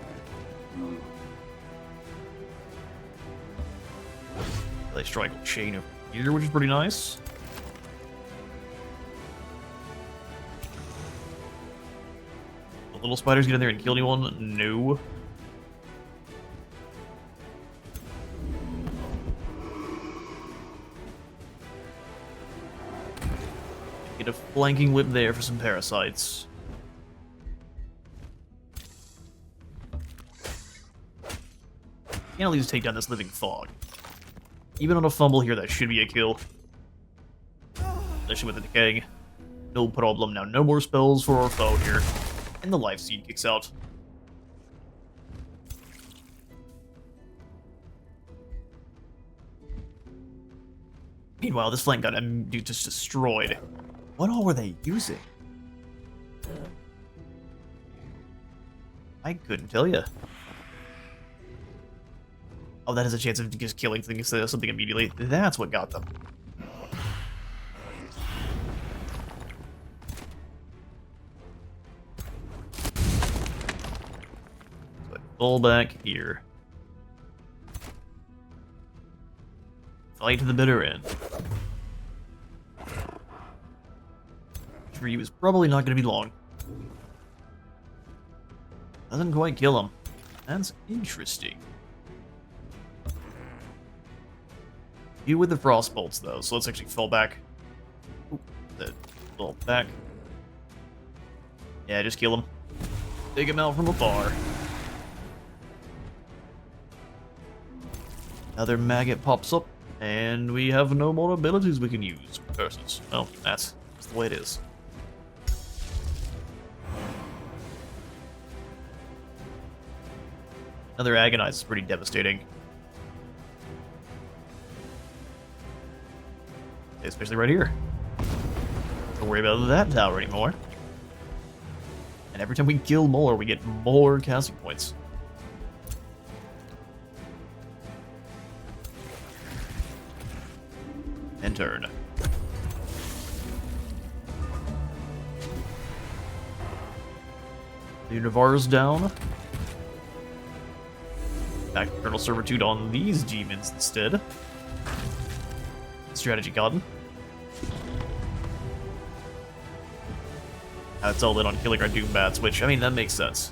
They strike a chain of here, which is pretty nice. The little spiders get in there and kill anyone? No. Get a flanking whip there for some parasites. Can't at least take down this living fog. Even on a fumble here, that should be a kill. Especially with the decaying. No problem. Now, no more spells for our foe here. And the life seed kicks out. Meanwhile, this flank got just destroyed. What all were they using? I couldn't tell you. Oh, that has a chance of just killing things, something immediately. That's what got them. So pull back here. Fight to the bitter end. Which for you is probably not going to be long. Doesn't quite kill him. That's interesting. You with the frost bolts though, so let's actually fall back. Ooh, fall back. Yeah, just kill him. Take him out from afar. Another maggot pops up, and we have no more abilities we can use. Curses. Well, that's the way it is. Another agonize is pretty devastating. Especially right here. Don't worry about that tower anymore. And every time we kill more, we get more casting points. And turn. The Navarre's down. Back to Colonel Servitude on these demons instead. Strategy gotten. Now it's all in on killing our Doom Bats, which, I mean, that makes sense.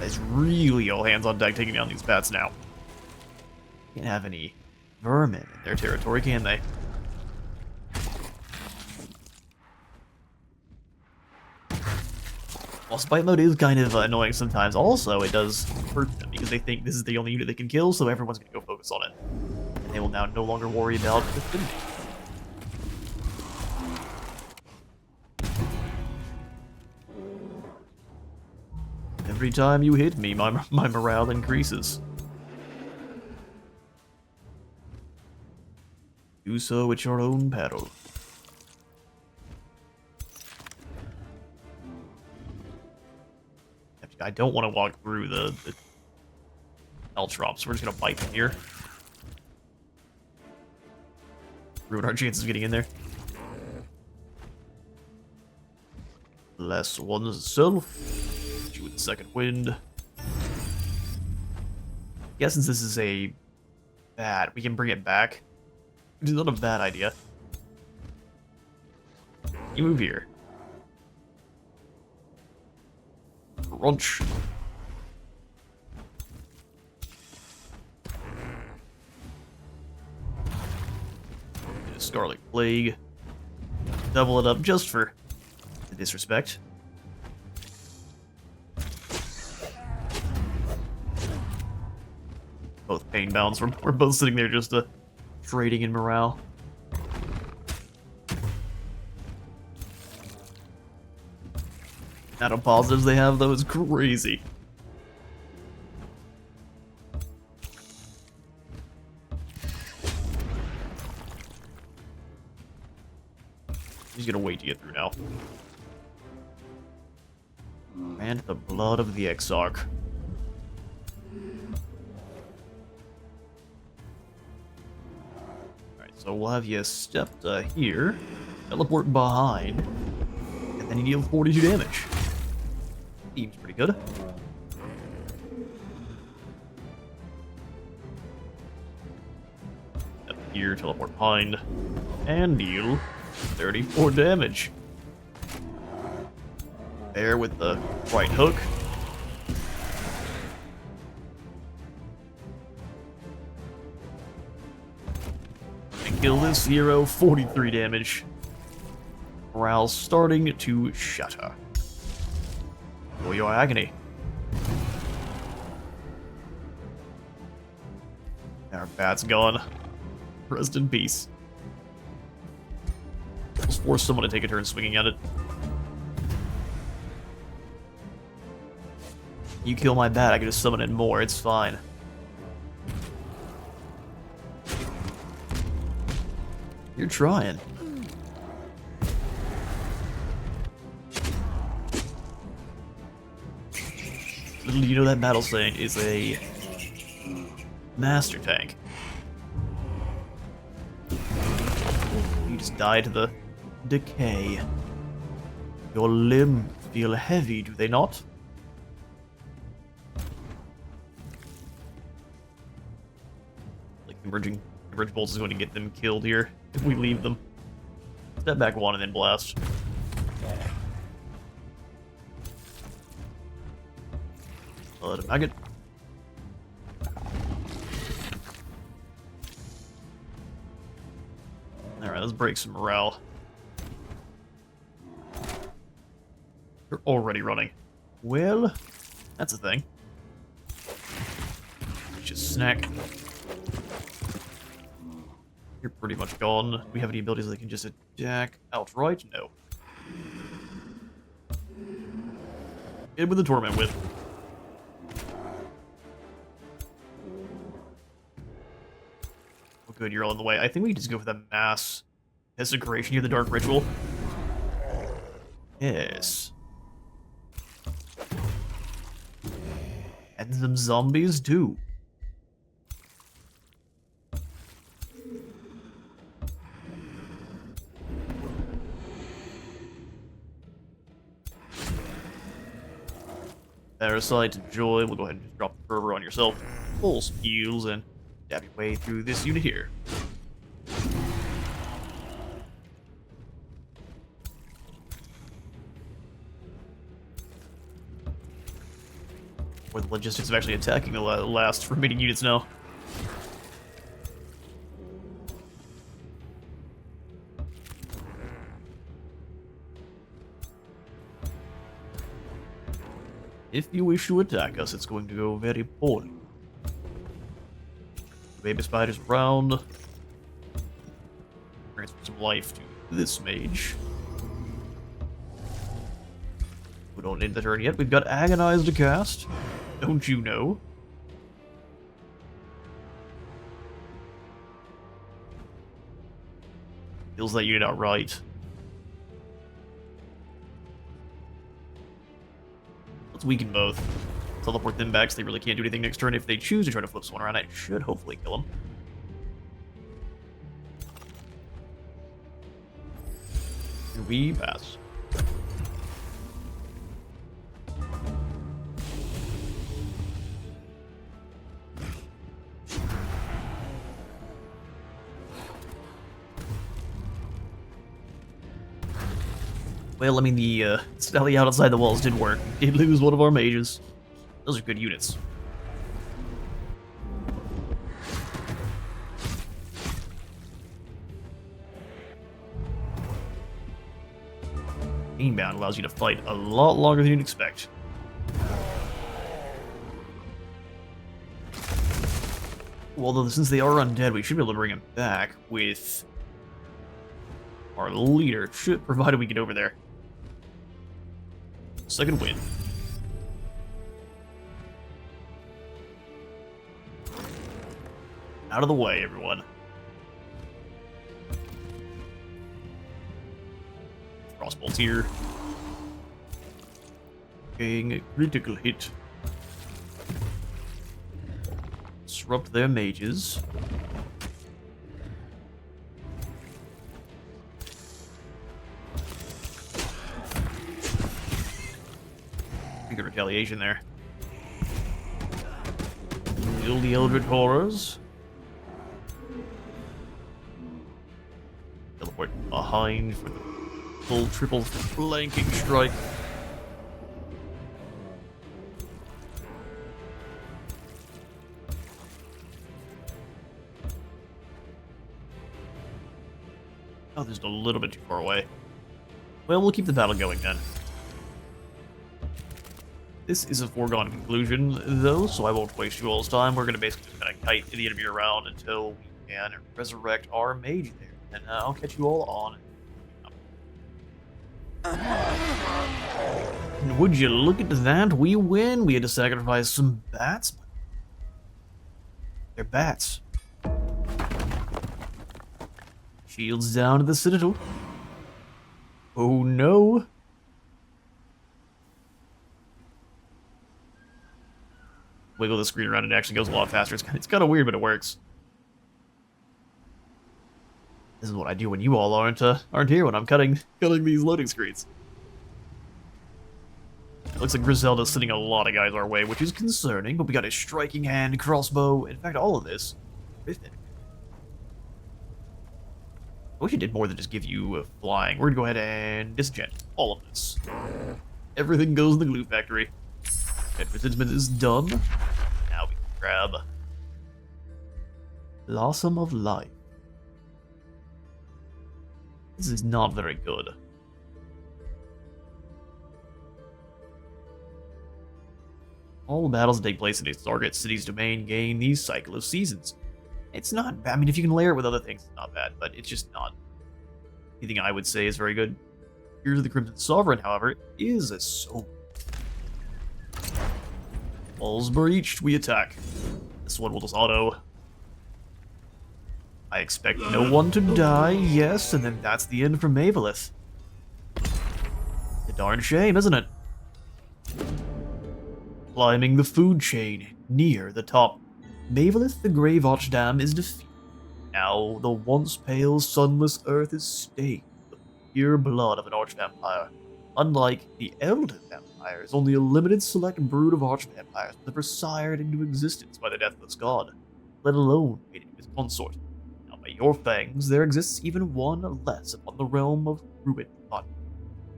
It's really all hands on deck taking down these bats now. Can't have any vermin in their territory, can they? While Spite Mode is kind of annoying sometimes, also it does hurt them because they think this is the only unit they can kill, so everyone's going to go focus on it. And they will now no longer worry about defending. Every time you hit me, my morale increases. Do so at your own peril. I don't want to walk through the L-Trop, so we're just going to bite them here. Ruin our chances of getting in there. Last one's itself. Hit you with the second wind. Yeah, since this is a bat, we can bring it back. Which is not a bad idea. You move here. Crunch. Scarlet Plague. Double it up just for the disrespect. Both pain bounds. We're both sitting there just trading in morale. Amount of positives they have, though, is crazy. He's gonna wait to get through now. And the blood of the Exarch. Alright, so we'll have you step here, teleport behind, and then you deal 42 damage. Seems pretty good. Up here, teleport behind, and deal 34 damage. There with the right hook. Kill this hero, 43 damage. Morale starting to shatter. Oh, your agony. Our bat's gone. Rest in peace. Let's force someone to take a turn swinging at it. You kill my bat, I can just summon it more, it's fine. You're trying. Little do you know that battle saint is a master tank. You just die to the decay. Your limbs feel heavy, do they not? Like converge bolts is going to get them killed here if we leave them. Step back one and then blast. I'll let him maggot. Alright, let's break some morale. You're already running. Well, that's a thing. Just snack. You're pretty much gone. Do we have any abilities that can just attack outright? No. Hit with the Torment Whip. Oh good, you're all in the way. I think we can just go for the mass desecration here, the Dark Ritual. Yes. And some zombies too. Parasite, Joy, we'll go ahead and just drop the Fervor on yourself. Pull some heals and stab your way through this unit here. Or the logistics of actually attacking the last remaining units now. If you wish to attack us, it's going to go very poorly. The baby spider's around. Transfer some life to this mage. We don't end the turn yet. We've got Agonize to cast. Don't you know? Kills that unit outright. Let's weaken both. Teleport them back so they really can't do anything next turn. If they choose to try to flip someone around, I should hopefully kill them. We pass. Well, I mean, the sally out outside the walls did work. We did lose one of our mages. Those are good units. Inbound allows you to fight a lot longer than you'd expect. Although, since they are undead, we should be able to bring them back with our leader, provided we get over there. Second win. Out of the way, everyone. Crossbolts here. Getting a critical hit. Disrupt their mages. Good retaliation there. Kill the Eldritch Horrors. Teleport behind for the full triple flanking strike. Oh, there's a little bit too far away. Well, we'll keep the battle going then. This is a foregone conclusion, though, so I won't waste you all's time. We're going to basically just kind of kite the enemy around until we can resurrect our mage there. And I'll catch you all on. And would you look at that? We win! We had to sacrifice some bats. They're bats. Shields down to the citadel. Oh no! Wiggle the screen around, it actually goes a lot faster. It's kind of weird, but it works. This is what I do when you all aren't here, when I'm cutting these loading screens. It looks like Griselda's sending a lot of guys our way, which is concerning, but we got a striking hand, crossbow, in fact, all of this. I wish it did more than just give you flying. We're gonna go ahead and disenchant all of this. Everything goes in the glue factory. Advertisement is done. Now we can grab Blossom of Life. This is not very good. All battles that take place in its target city's domain gain these cycle of seasons. It's not bad. I mean, if you can layer it with other things, it's not bad, but it's just not anything I would say is very good. Here's the Crimson Sovereign, however, is a soul. Walls breached, we attack. This one will just auto. I expect no one to die, yes, and then that's the end for Mavelith. A darn shame, isn't it? Climbing the food chain, near the top, Mavelith the Grey Watch Dam is defeated. Now the once pale, sunless earth is stained with the pure blood of an arch-vampire. Unlike the elder vampires, only a limited select brood of arch-vampires was ever sired into existence by the deathless god, let alone made into his consort. Now by your fangs, there exists even one less upon the realm of Ruin.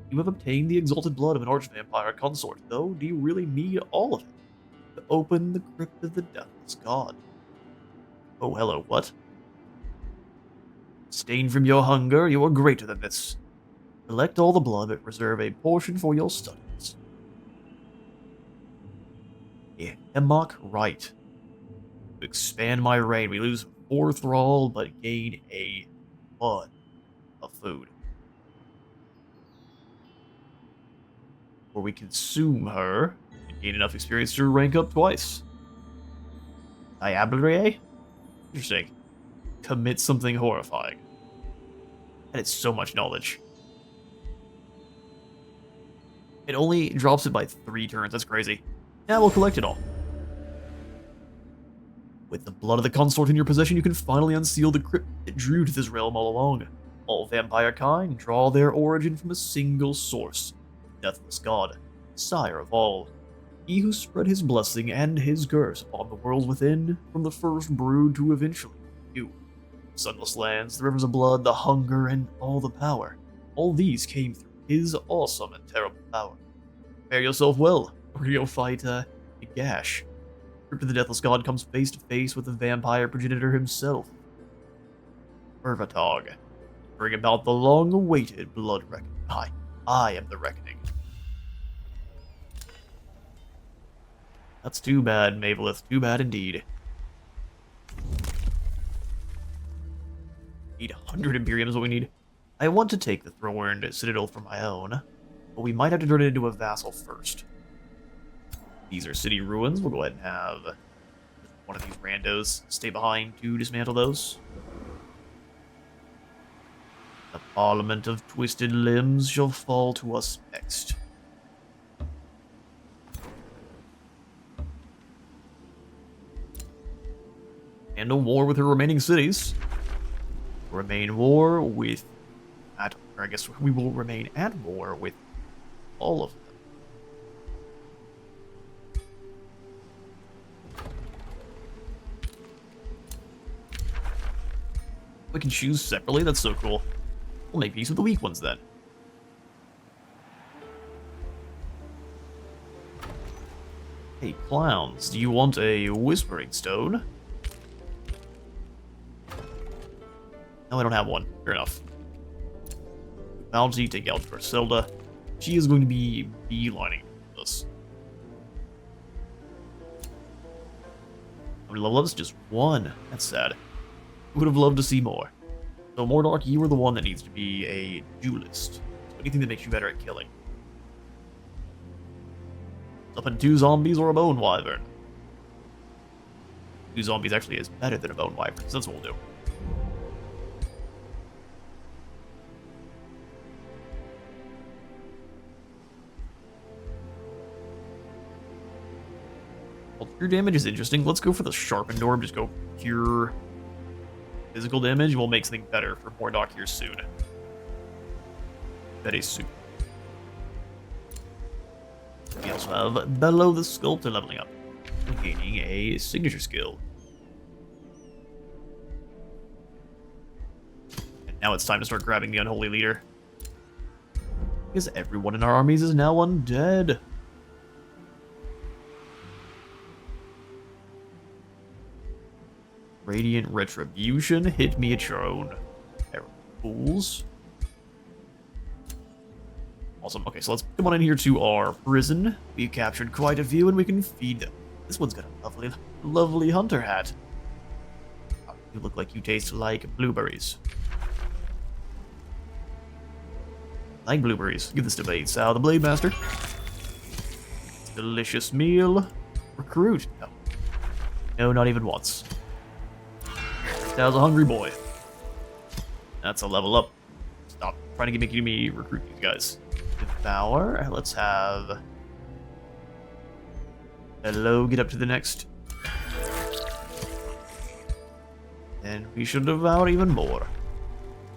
You have obtained the exalted blood of an arch-vampire consort, though do you really need all of it to open the crypt of the deathless god? Oh, hello, what? Abstain from your hunger, you are greater than this. Collect all the blood, but reserve a portion for your studies. Yeah, Hemlock right. To expand my reign, we lose 4 thrall, but gain a ton of food. Or we consume her and gain enough experience to rank up twice. Diablerie? Interesting. Commit something horrifying. And it's so much knowledge. It only drops it by 3 turns, that's crazy. Yeah, we'll collect it all. With the blood of the consort in your possession, you can finally unseal the crypt that drew to this realm all along. All vampire kind draw their origin from a single source. Deathless god, sire of all. He who spread his blessing and his curse upon the world within, from the first brood to eventually you. Sunless lands, the rivers of blood, the hunger, and all the power. All these came through his awesome and terrible power. Prepare yourself well, or you'll fight Gash. Crypt of the Deathless God comes face to face with the vampire progenitor himself, Urvatog. Bring about the long-awaited blood reckoning. I am the reckoning. That's too bad, Mavelith. Too bad indeed. 800 Imperium is what we need. I want to take the Thorned Citadel for my own, but we might have to turn it into a vassal first. These are city ruins. We'll go ahead and have one of these randos stay behind to dismantle those. The Parliament of Twisted Limbs shall fall to us next. And a war with her remaining cities. Remain war with... I guess we will remain at war with all of them. We can choose separately? That's so cool. We'll make peace with the weak ones then. Hey, clowns, do you want a Whispering Stone? No, I don't have one. Fair enough. bounty, take out Griselda. She is going to be beelining this. How many level ups? Just one. That's sad. Would have loved to see more. So Mordark, you are the one that needs to be a duelist. So anything that makes you better at killing. Summon 2 zombies or a bone wyvern. 2 zombies actually is better than a bone wyvern, so that's what we'll do. Well, pure damage is interesting. Let's go for the sharpened orb. Just go pure physical damage. We'll make something better for Mordark here soon. Very soon. We also have Bellow the Sculptor leveling up, gaining a signature skill. And now it's time to start grabbing the Unholy Leader. Because everyone in our armies is now undead. Radiant Retribution, hit me at your own peril, fools. Awesome. Okay, so let's come on in here to our prison. We captured quite a few and we can feed them. This one's got a lovely, lovely hunter hat. You look like you taste like blueberries. Like blueberries. Give this to Blade Sal, the Blade Master. Delicious meal. Recruit. No. No, not even once. Sal's a hungry boy. That's a level up. Stop trying to make me recruit these guys. Devour. Let's have... Hello, get up to the next. And we should devour even more.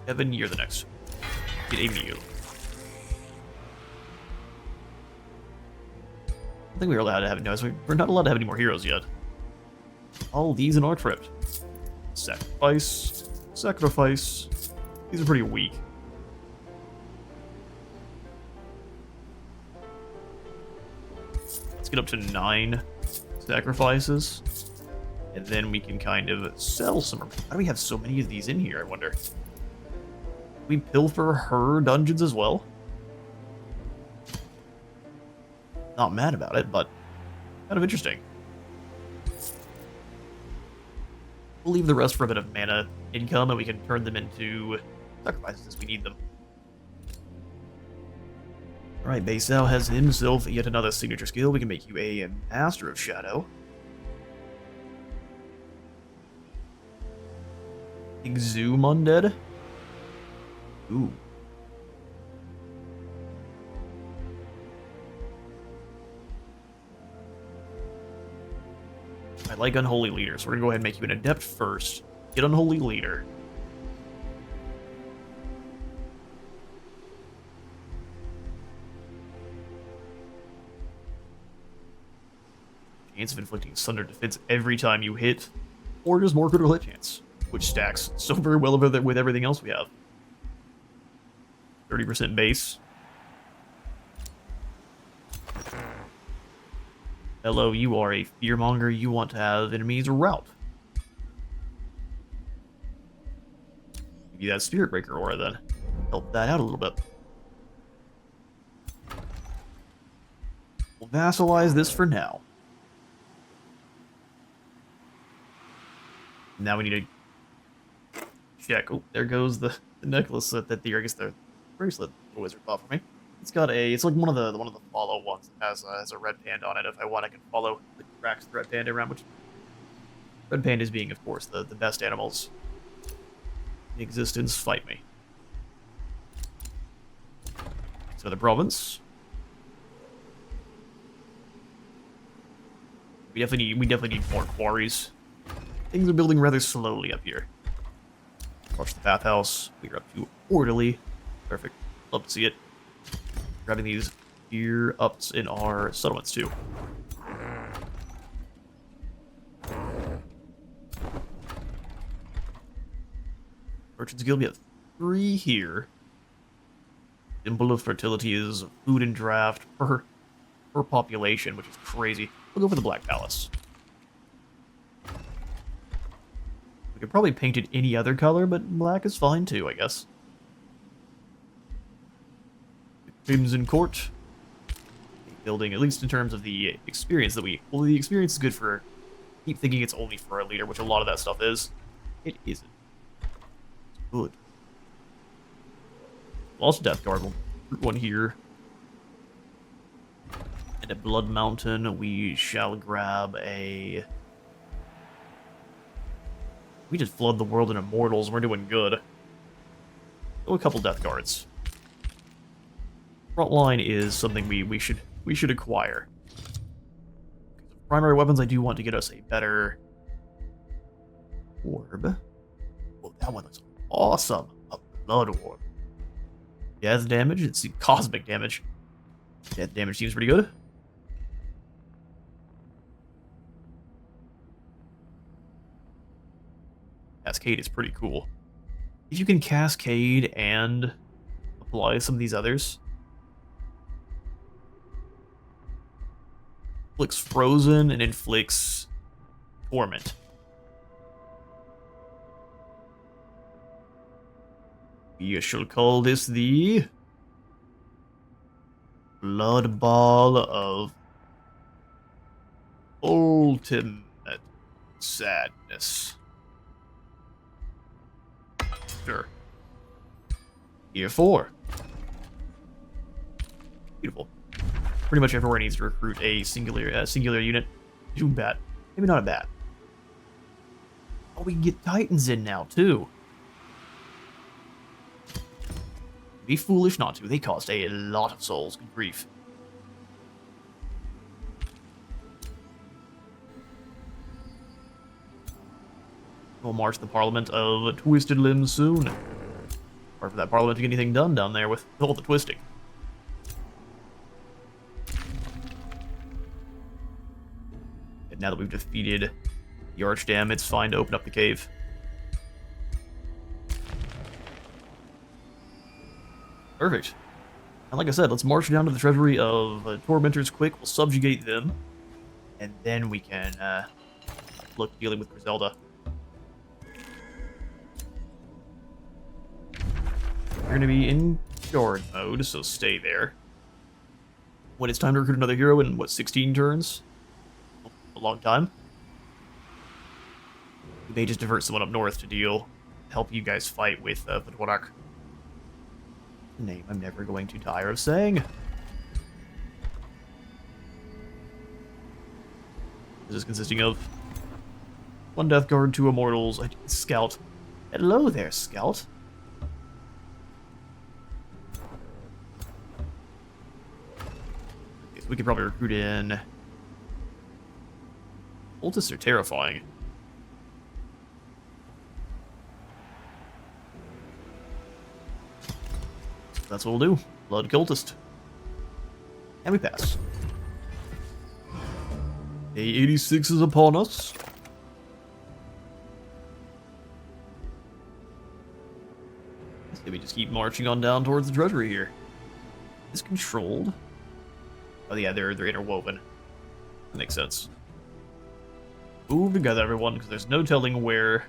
Evan, you're the next. Get a meal. I think we're allowed to have... No, we're not allowed to have any more heroes yet. All these in our crypt. Sacrifice. Sacrifice. These are pretty weak. Let's get up to 9 sacrifices. And then we can kind of sell some. How do we have so many of these in here, I wonder? We pilfer her dungeons as well? Not mad about it, but kind of interesting. We'll leave the rest for a bit of mana income, and we can turn them into sacrifices as we need them. Alright, Baysal has himself yet another signature skill. We can make you a Master of Shadow. Exhume Undead. Ooh. I like Unholy Leader, so we're gonna go ahead and make you an Adept first. Get Unholy Leader. Chance of inflicting Sunder defense every time you hit, or just more critical hit chance, which stacks so very well with everything else we have. 30% base. Hello, you are a fearmonger. You want to have enemies rout. Give you that Spirit Breaker aura then. Help that out a little bit. We'll vassalize this for now. Now we need to check. Oh, there goes the necklace that the I guess the bracelet the wizard bought for me. It's got a. It's like one of the follow ones that has a red panda on it. If I want, I can follow the tracks of the red panda around. Which red pandas being, of course, the best animals in existence. Fight me. So the province. We definitely need more quarries. Things are building rather slowly up here. Watch the bathhouse. We are up to orderly. Perfect. Love to see it. Grabbing these gear ups in our settlements too. Merchants Guild, we have 3 here. Symbol of fertility is food and draft per population, which is crazy. We'll go for the Black Palace. We could probably paint it any other color, but black is fine too, I guess. Crimson Court. Building, at least in terms of the experience that we... Well, the experience is good for... Keep thinking it's only for a leader, which a lot of that stuff is. It isn't. It's good. Lost Death Guard. We'll put one here. And at Blood Mountain, we shall grab a... We just flood the world in Immortals. We're doing good. Oh, a couple Death Guards. Frontline is something we should acquire. Primary weapons, I do want to get us a better orb. Oh, that one looks awesome. A blood orb. Death damage. It's cosmic damage. Death damage seems pretty good. Cascade is pretty cool. If you can cascade and apply some of these others. Inflicts frozen and inflicts torment. We shall call this the Blood Ball of Ultimate Sadness. Sure. Year 4. Beautiful. Pretty much everywhere needs to recruit a singular unit. Too bad. Maybe not a bat. Oh, we can get Titans in now, too. Be foolish not to. They cost a lot of souls. Good grief. We'll march the Parliament of Twisted Limbs soon. Hard for that Parliament to get anything done down there with all the twisting. And now that we've defeated the Archdam, it's fine to open up the cave. Perfect. And like I said, let's march down to the treasury of Tormentors quick. We'll subjugate them. And then we can look dealing with Griselda. We're going to be in guard mode, so stay there. When it's time to recruit another hero in, what, 16 turns? A long time. We may just divert someone up north to help you guys fight with Vodwarak. Name I'm never going to tire of saying. This is consisting of 1 Death Guard, 2 Immortals, a Scout. Hello there, Scout. Okay, so we could probably recruit in... Cultists are terrifying. That's what we'll do. Blood Cultist. And we pass. Day 86 is upon us. So we just keep marching on down towards the treasury here. Is controlled. Oh yeah, they're interwoven. That makes sense. Move together, everyone, because there's no telling where...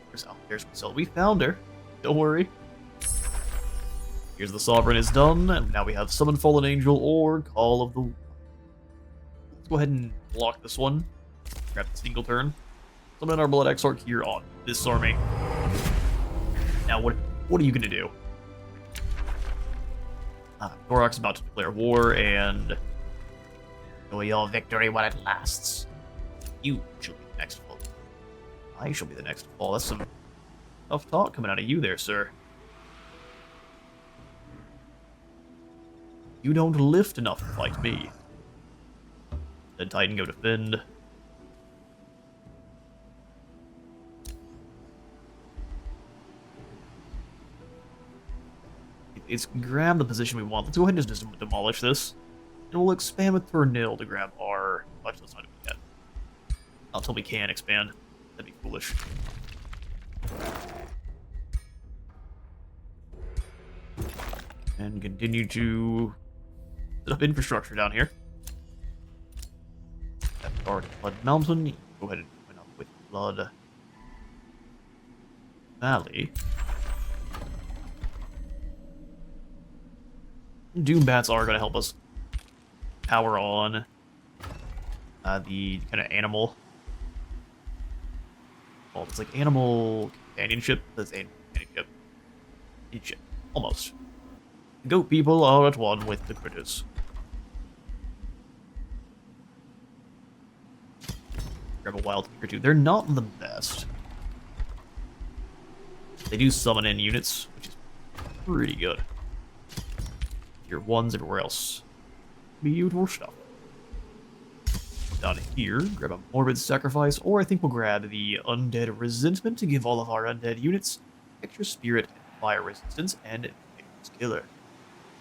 There's Griselda. We found her. Don't worry. Here's the Sovereign is done, and now we have Summon Fallen Angel or Call of the... Let's go ahead and block this one. Grab the single turn. Summon our Blood Exarch here on this army. Now, what are you going to do? Gorak's about to declare war, and... Enjoy your victory while it lasts. You shall be the next fall. I shall be the next fall. That's some tough talk coming out of you there, sir. You don't lift enough to fight me. Then Titan go defend. It's grab the position we want. Let's go ahead and just demolish this. And we'll expand with Turnil to grab our... Actually, let's not do it yet. Not until we can expand. That'd be foolish. And continue to set up infrastructure down here. That guard Blood Mountain. Go ahead and open up with Blood Valley. Doom bats are going to help us power on the kind of animal. Well, it's like animal companionship. That's animal companionship. Almost. The goat people are at one with the critters. Grab a wild or two. They're not the best. They do summon in units, which is pretty good. Tier 1s everywhere else. Beautiful stuff. Down here, grab a Morbid Sacrifice, or I think we'll grab the Undead Resentment to give all of our undead units extra spirit and fire resistance and Victor's Killer.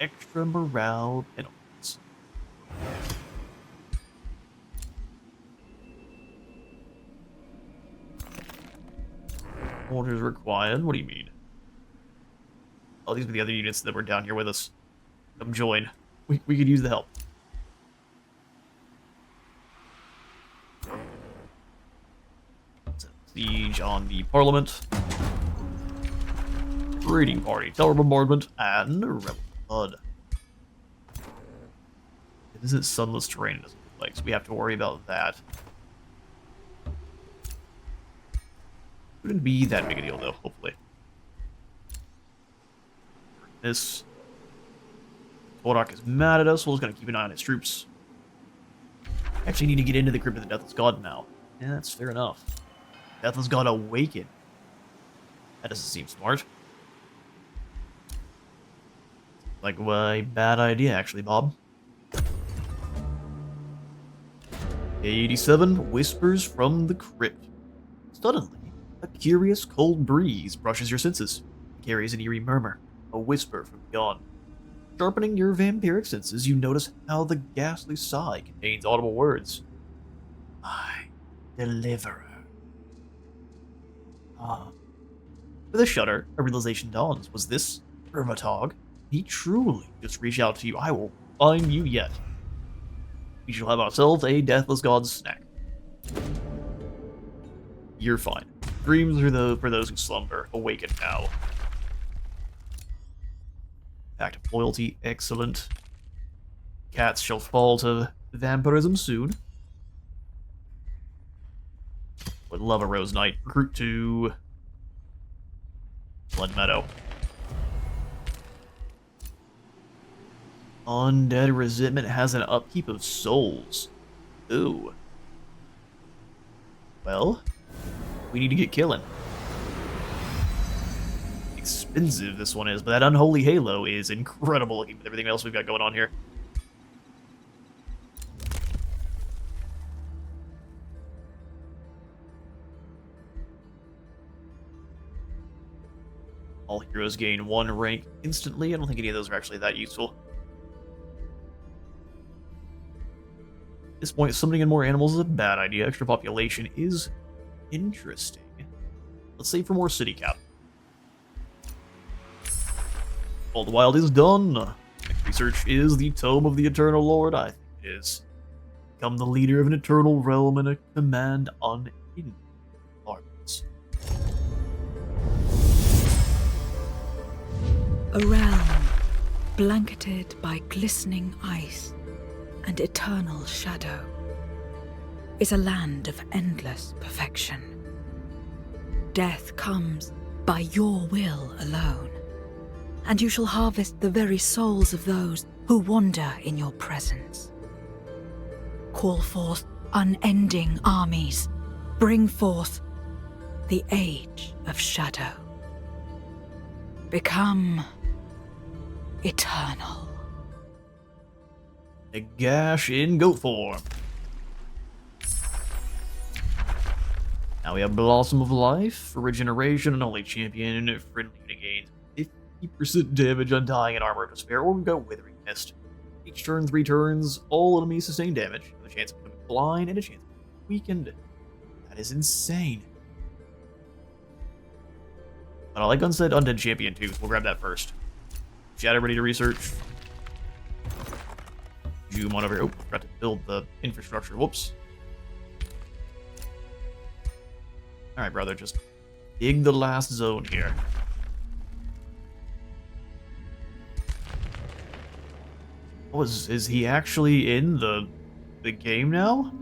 Extra morale penalties. Orders required? What do you mean? Oh, these are the other units that were down here with us. Come join. We could use the help. Siege on the Parliament. Raiding party, Tower Bombardment, and Rebel Blood. This is sunless terrain, it doesn't look like, so we have to worry about that. Wouldn't be that big a deal, though, hopefully. This. Korak is mad at us, we're just gonna keep an eye on his troops. Actually need to get into the Crypt of the Deathless God now. Yeah, that's fair enough. Deathless God awaken. That doesn't seem smart. Like a bad idea, actually, Bob. 87 Whispers from the Crypt. Suddenly, a curious cold breeze brushes your senses. It carries an eerie murmur, a whisper from beyond. Sharpening your vampiric senses, you notice how the ghastly sigh contains audible words. My deliverer. With a shudder, a realization dawns. Was this Ermatog? He truly just reached out to you. I will find you yet. We shall have ourselves a Deathless God snack. You're fine. Dreams are for those who slumber. Awaken now. Act of loyalty, excellent. Cats shall fall to vampirism soon. Would love a Rose Knight. Recruit to Blood Meadow. Undead Resentment has an upkeep of souls. Ooh. Well, we need to get killing. Expensive this one is, but that Unholy Halo is incredible looking with everything else we've got going on here. All heroes gain 1 rank instantly. I don't think any of those are actually that useful. At this point, summoning in more animals is a bad idea. Extra population is interesting. Let's save for more city cap. All the Wild is done. Next research is the Tome of the Eternal Lord. I think it is. Become the leader of an eternal realm and a command unhidden armies. A realm blanketed by glistening ice and eternal shadow is a land of endless perfection. Death comes by your will alone, and you shall harvest the very souls of those who wander in your presence. Call forth unending armies. Bring forth the Age of Shadow. Become eternal. A gash in goat form. Now we have Blossom of Life for regeneration and only champion friendly unit gains 50% damage undying and armor of despair, or we've got Withering Mist. Each turn, 3 turns, all enemies sustain damage, with a chance of becoming blind and a chance of becoming weakened. That is insane. But I like Unsaid Undead Champion too, so we'll grab that first. Shadow ready to research. Zoom on over here. Oh, forgot to build the infrastructure. Whoops. Alright, brother, just dig the last zone here. Oh, is he actually in the game now?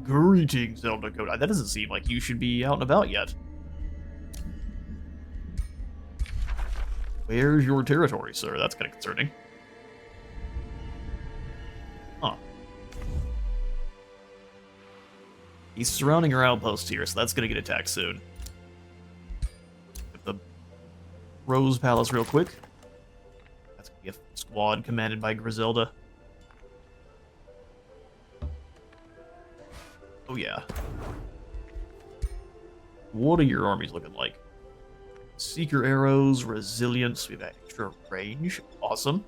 Greetings, El Dakota. That doesn't seem like you should be out and about yet. Where's your territory, sir? That's kind of concerning. Huh. He's surrounding our outpost here, so that's gonna get attacked soon. Get the Rose Palace real quick. That's gonna be a squad commanded by Griselda. Oh yeah. What are your armies looking like? Seeker arrows, resilience, we have extra range. Awesome.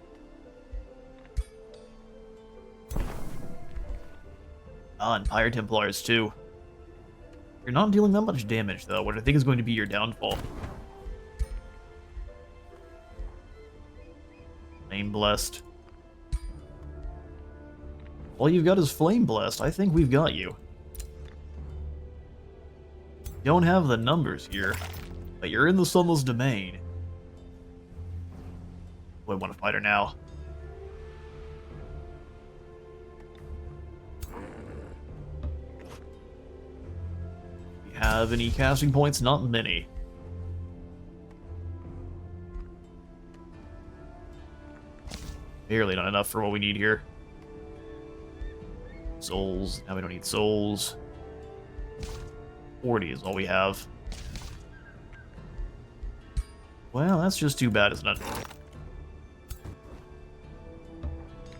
And Pyre Templars too. You're not dealing that much damage though, what I think is going to be your downfall. Flame Blessed. All you've got is Flame Blessed. I think we've got you. Don't have the numbers here, but you're in the Sunless Domain. Oh, I want to fight her now. Do you have any casting points? Not many. Barely not enough for what we need here. Souls. Now we don't need souls. 40 is all we have. Well, that's just too bad, isn't it?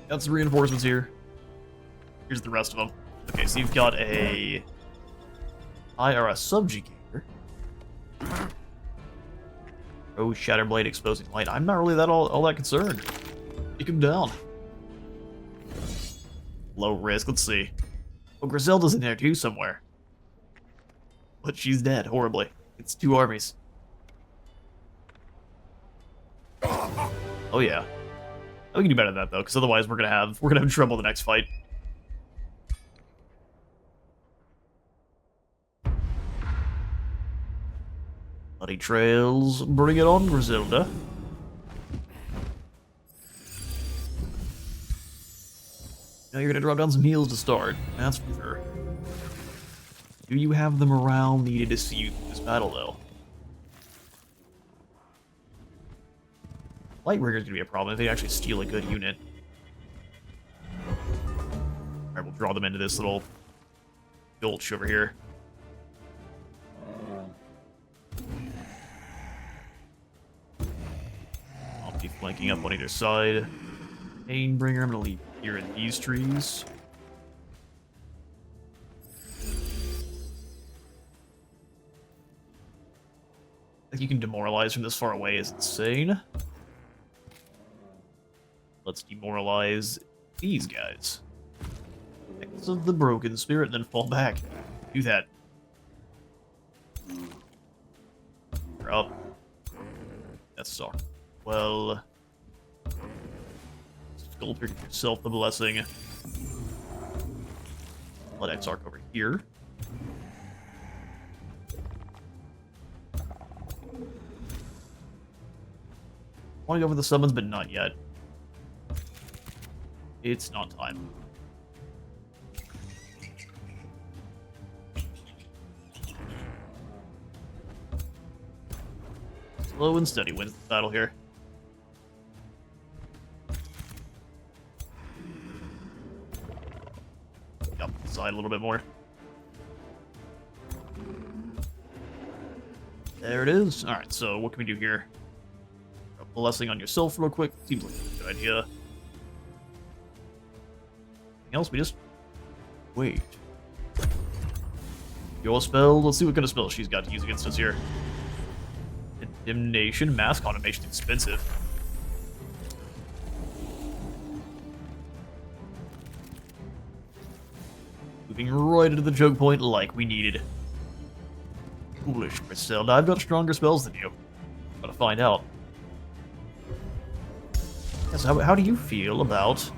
Got some reinforcements here. Here's the rest of them. Okay, so you've got a IRS subjugator. Oh, Shatterblade exposing light. I'm not really all that concerned. Take him down. Low risk. Let's see. Oh, Griselda's in there too somewhere. But she's dead horribly. It's 2 armies. Oh yeah. We can do better than that though, because otherwise we're gonna have trouble the next fight. Bloody trails, bring it on, Griselda. Now you're gonna drop down some heals to start. That's for sure. Do you have the morale needed to see you through this battle, though? Light Rigger's gonna be a problem if they actually steal a good unit. Alright, we'll draw them into this little gulch over here. I'll be flanking up on either side. Painbringer, I'm gonna leave here in these trees. Like you can demoralize from this far away is insane. Let's demoralize these guys. X of the Broken Spirit, then fall back. Do that. You're up. That's so well. Sculptor, give yourself the blessing. Let Exarch over here. Want to go for the summons, but not yet. It's not time. Slow and steady wins the battle here. Up the side a little bit more. There it is. Alright, so what can we do here? A blessing on yourself real quick. Seems like a good idea. Anything else? We just wait. Your spell. Let's see what kind of spell she's got to use against us here. Condemnation. Mass condemnation. Expensive. Moving right into the choke point like we needed. Foolish Griselda. I've got stronger spells than you. Gotta find out. Yes, how do you feel about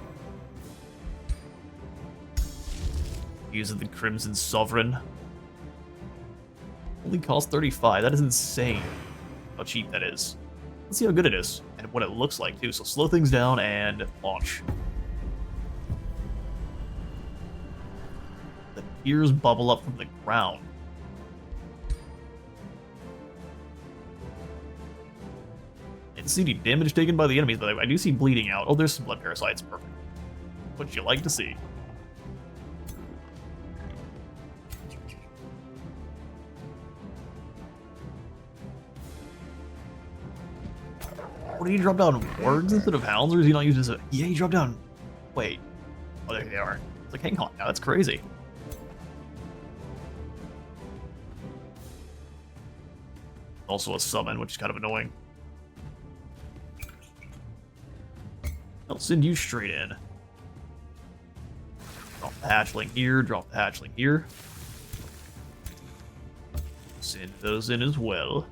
using the Crimson Sovereign? Only costs 35. That is insane. How cheap that is. Let's see how good it is and what it looks like too. So slow things down and launch. ears bubble up from the ground. I didn't see any damage taken by the enemies, but I do see bleeding out. Oh, there's some blood parasites. Perfect. What you like to see. What did he drop down? Wargs instead of hounds, or is he not using as a... Yeah, he dropped down... Wait. Oh, there they are. It's like, hang on now, that's crazy. Also a summon, which is kind of annoying. I'll send you straight in. Drop the hatchling here, drop the hatchling here. Send those in as well.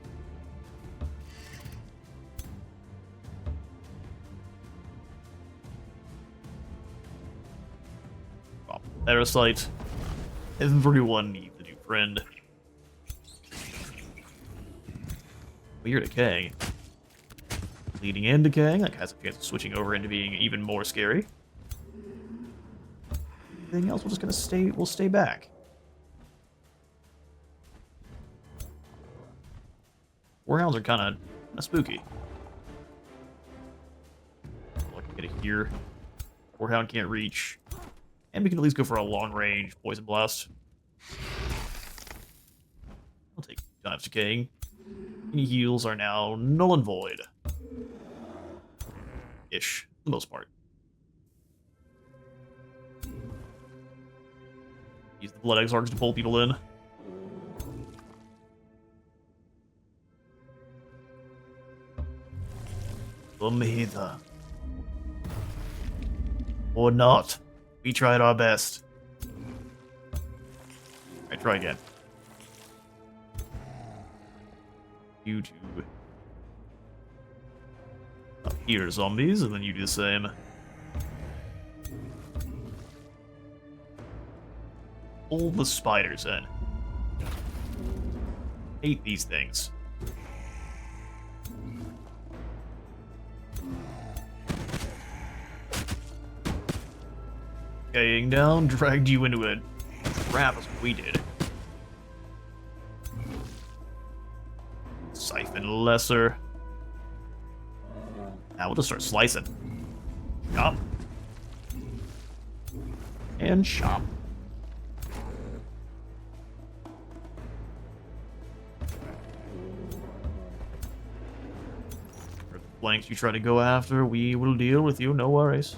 Drop the parasite. Everyone needs a new friend. Weird decaying. Leading and decaying, that has a chance of switching over into being even more scary. Anything else, we're just gonna we'll stay back. Warhounds are kinda spooky. Look at it here. Warhound can't reach. And we can at least go for a long range poison blast. I'll take 2 times decaying. Any heals are now null and void. Ish, for the most part. Use the blood exarchs to pull people in. Come hither. Or not. We tried our best. Alright, try again. You two. Up here, zombies, and then you do the same. Pull the spiders in. Hate these things. Getting down, dragged you into a trap as we did. Siphon lesser. Now we'll just start slicing. Chop. And chop. For the flanks you try to go after, we will deal with you, no worries.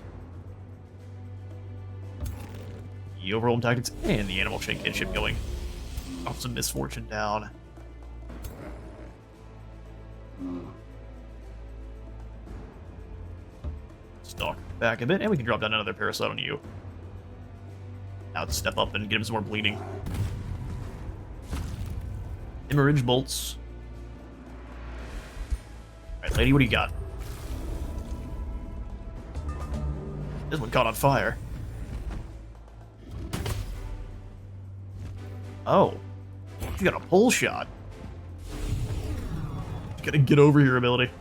The overwhelm tactics and the animal chain kinship going. Drop some misfortune down. Stalk back a bit, and we can drop down another parasite on you. Now let's step up and get him some more bleeding. Hemorrhage bolts. Alright, lady, what do you got? This one caught on fire. Oh. You got a pull shot. Gotta get over here ability.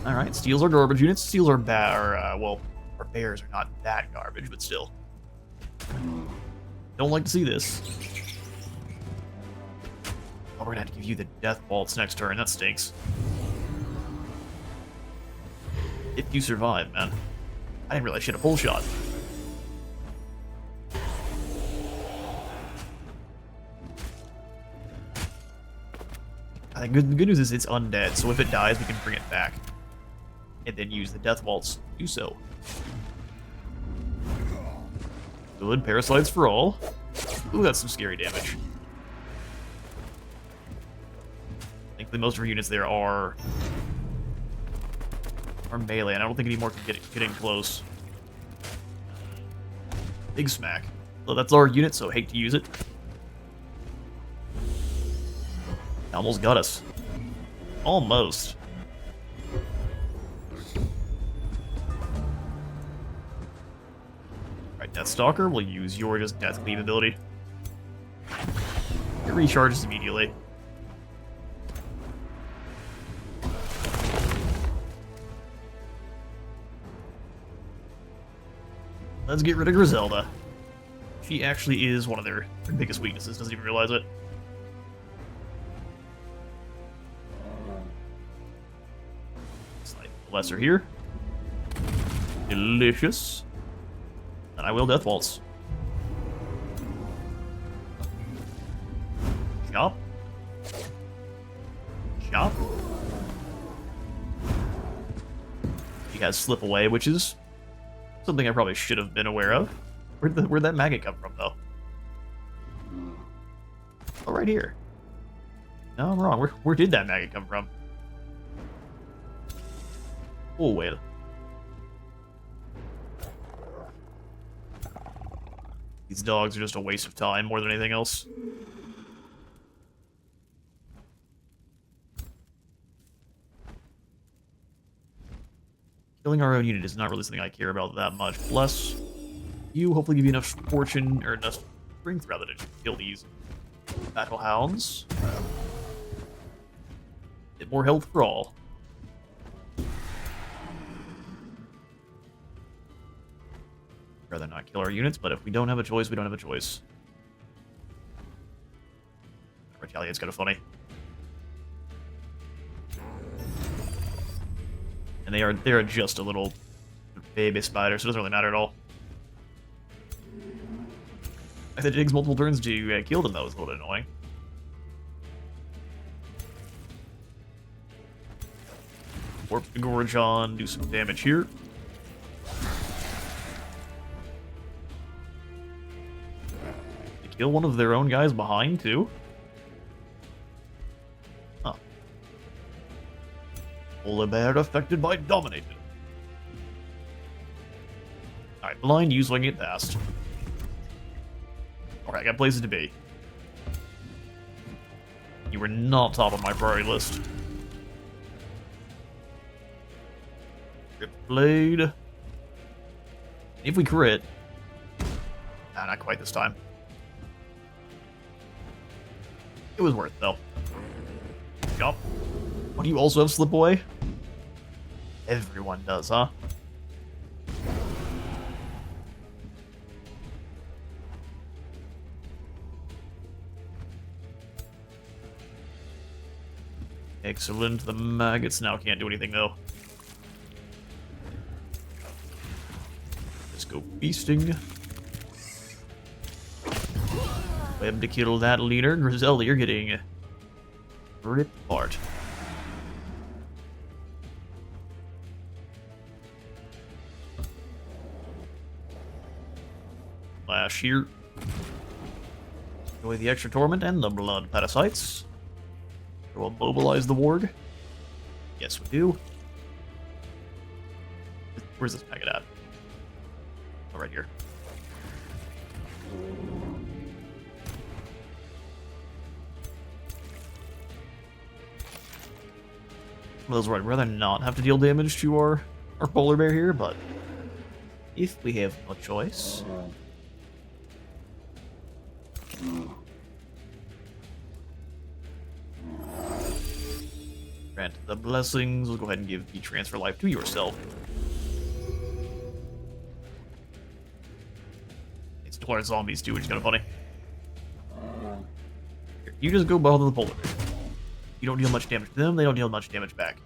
Alright, steals are garbage units. Steals are bad, or, well, our bears are not that garbage, but still. Don't like to see this. Oh, we're gonna have to give you the death bolts next turn. That stinks. If you survive, man. I didn't realize she had a pull shot. The good news is it's undead, so if it dies, we can bring it back. And then use the death vaults to do so. Good, parasites for all. Ooh, that's some scary damage. Thankfully, most of our units there are melee, and I don't think any more can get in close. Big smack. So that's our unit, so hate to use it. Almost got us. Almost. Alright, Deathstalker, we'll use your just death cleave ability. It recharges immediately. Let's get rid of Griselda. She actually is one of their biggest weaknesses, doesn't even realize it. Slide the lesser here. Delicious. And I will Death Waltz. Chop. Chop. She has Slip Away, which is something I probably should have been aware of. Where'd that maggot come from, though? Oh, right here. No, I'm wrong. Where did that maggot come from? Oh, wait. These dogs are just a waste of time more than anything else. Killing our own unit is not really something I care about that much. Plus, you hopefully give you enough fortune, or enough strength rather, to kill these battle hounds. Get more health for all. Rather not kill our units, but if we don't have a choice, we don't have a choice. Retaliate's kind of funny. And they're just a little baby spider, so it doesn't really matter at all. The fact that it takes multiple turns to kill them, though, is a little bit annoying. Warp the Gorge on, do some damage here. They kill one of their own guys behind, too. Huh. Polar bear affected by dominated. Alright, blind you swing it past. Alright, I got places to be. You were not top of my priority list. Crit Blade. If we crit. Nah, not quite this time. It was worth it, though. Yup. What, do you also have Slip Away? Everyone does, huh? Excellent. The maggots now can't do anything, though. Let's go feasting. Web to kill that leader. Griselda, you're getting ripped apart. Flash here. Enjoy the extra torment and the blood parasites. We'll mobilize the ward. Yes, we do. Where's this packet at? Oh, right here. Well, those where I'd rather not have to deal damage to our polar bear here, but if we have no choice. Grant the blessings. We'll go ahead and give the transfer life to yourself. It's declare zombies too, which is kind of funny. Here, you just go bother the polar bear. You don't deal much damage to them, they don't deal much damage back.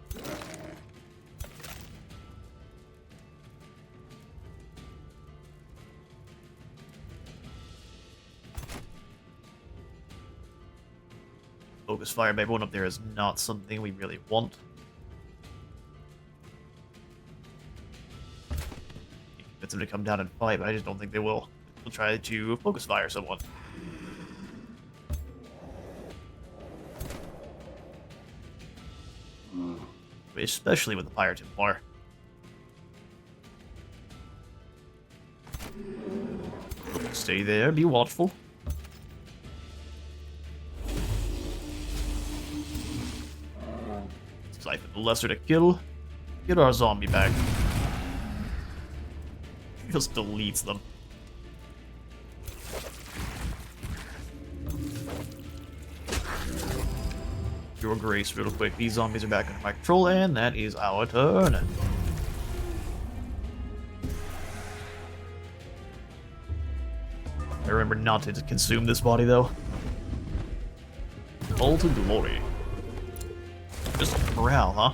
Focus fire by everyone up there is not something we really want. Convince them to come down and fight, but I just don't think they will. They'll try to focus fire someone. Especially with the Fire Templar. Stay there, be watchful. Siphon the lesser to kill. Get our zombie back. Just deletes them. Your grace real quick. These zombies are back under my control, and that is our turn. I remember not to consume this body, though. All to glory. Just morale, huh?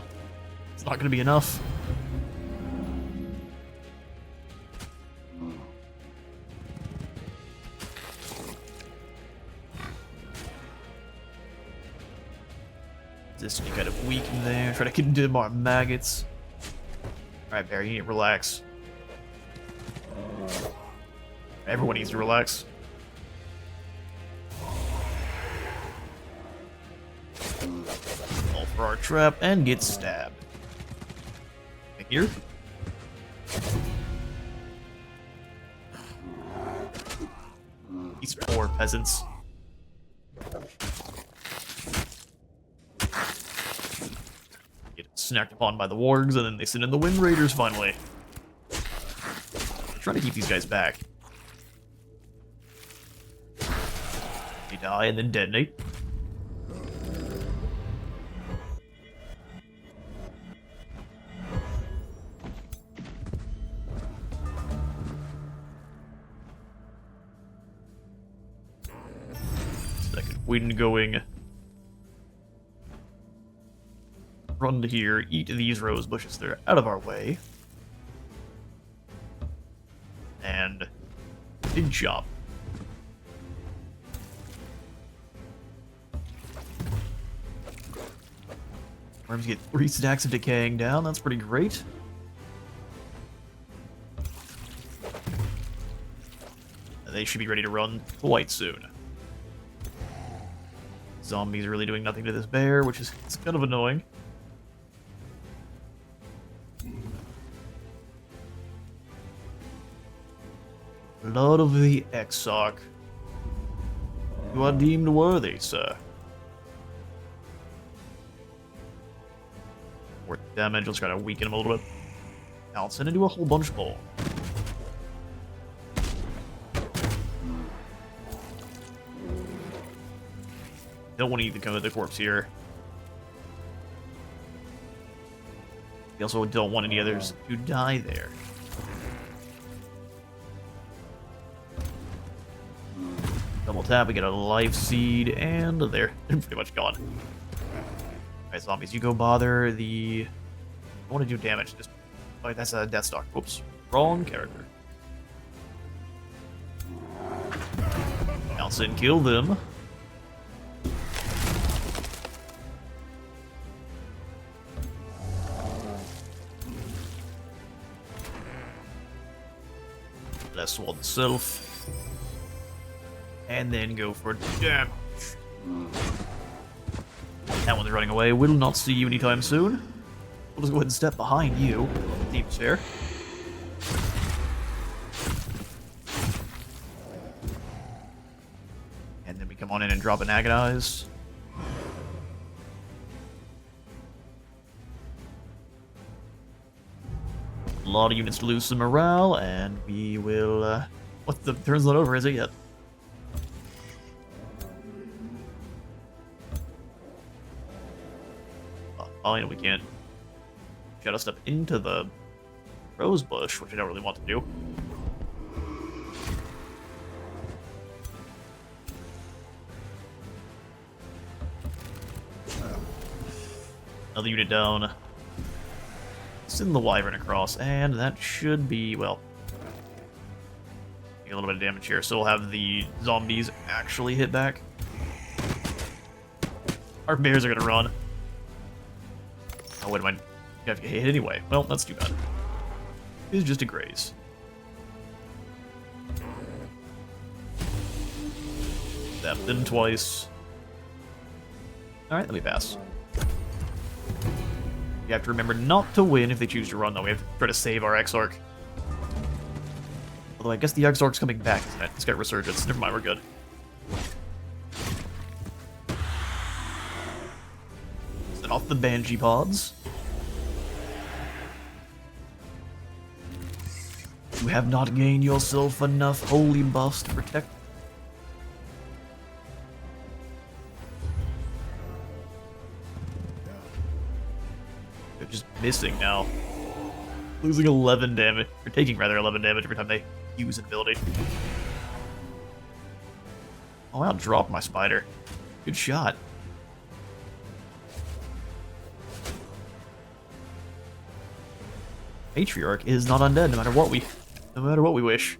It's not gonna be enough. This you kind of weaken there. Try to get into more maggots. Alright, Barry, you need to relax. Everyone needs to relax. Fall for our trap and get stabbed. Right here. These poor peasants. Get snacked upon by the wargs, and then they send in the Wind Raiders finally. I'm trying to keep these guys back. They die and then detonate. Second wind going. Run to here, eat these rose bushes. They're out of our way. And big chop. Worms get 3 stacks of decaying down. That's pretty great. They should be ready to run quite soon. Zombies are really doing nothing to this bear, which is it's kind of annoying. Blood of the Exarch. You are deemed worthy, sir. Worth damage, let's try to weaken him a little bit. Now let's send into a whole bunch more. Don't want to eat the corpse here. We also don't want any others to die there. Double tap, we get a life seed, and they're pretty much gone. Alright, zombies, you go bother the... I want to do damage. Just... Oh, that's a Deathstalker. Whoops. Wrong character. Nelson, kill them. Less one self. And then go for damage. That one's running away. Will not see you anytime soon. We'll just go ahead and step behind you. Deep chair. And then we come on in and drop an Agonize. A lot of units to lose some morale, and we will... What, the turn's not over, is it yet? Fine, we can't shadow step into the rose bush, which I don't really want to do. Another unit down. Send the wyvern across, and that should be, well, a little bit of damage here. So we'll have the zombies actually hit back. Our bears are gonna run. Oh, wait, am I have to get hit anyway? Well, that's too bad. It's just a graze. Stabbed them twice. Alright, let me pass. You have to remember not to win if they choose to run, though. We have to try to save our Exarch. Although I guess the Exarch's coming back, isn't it? It's got Resurgence. Never mind, we're good. Set off the Banshee pods. You have not gained yourself enough holy buffs to protect. They're just missing now. Losing 11 damage, or taking rather 11 damage every time they use an ability. Oh, I'll drop my spider. Good shot. Matriarch is not undead no matter what we wish.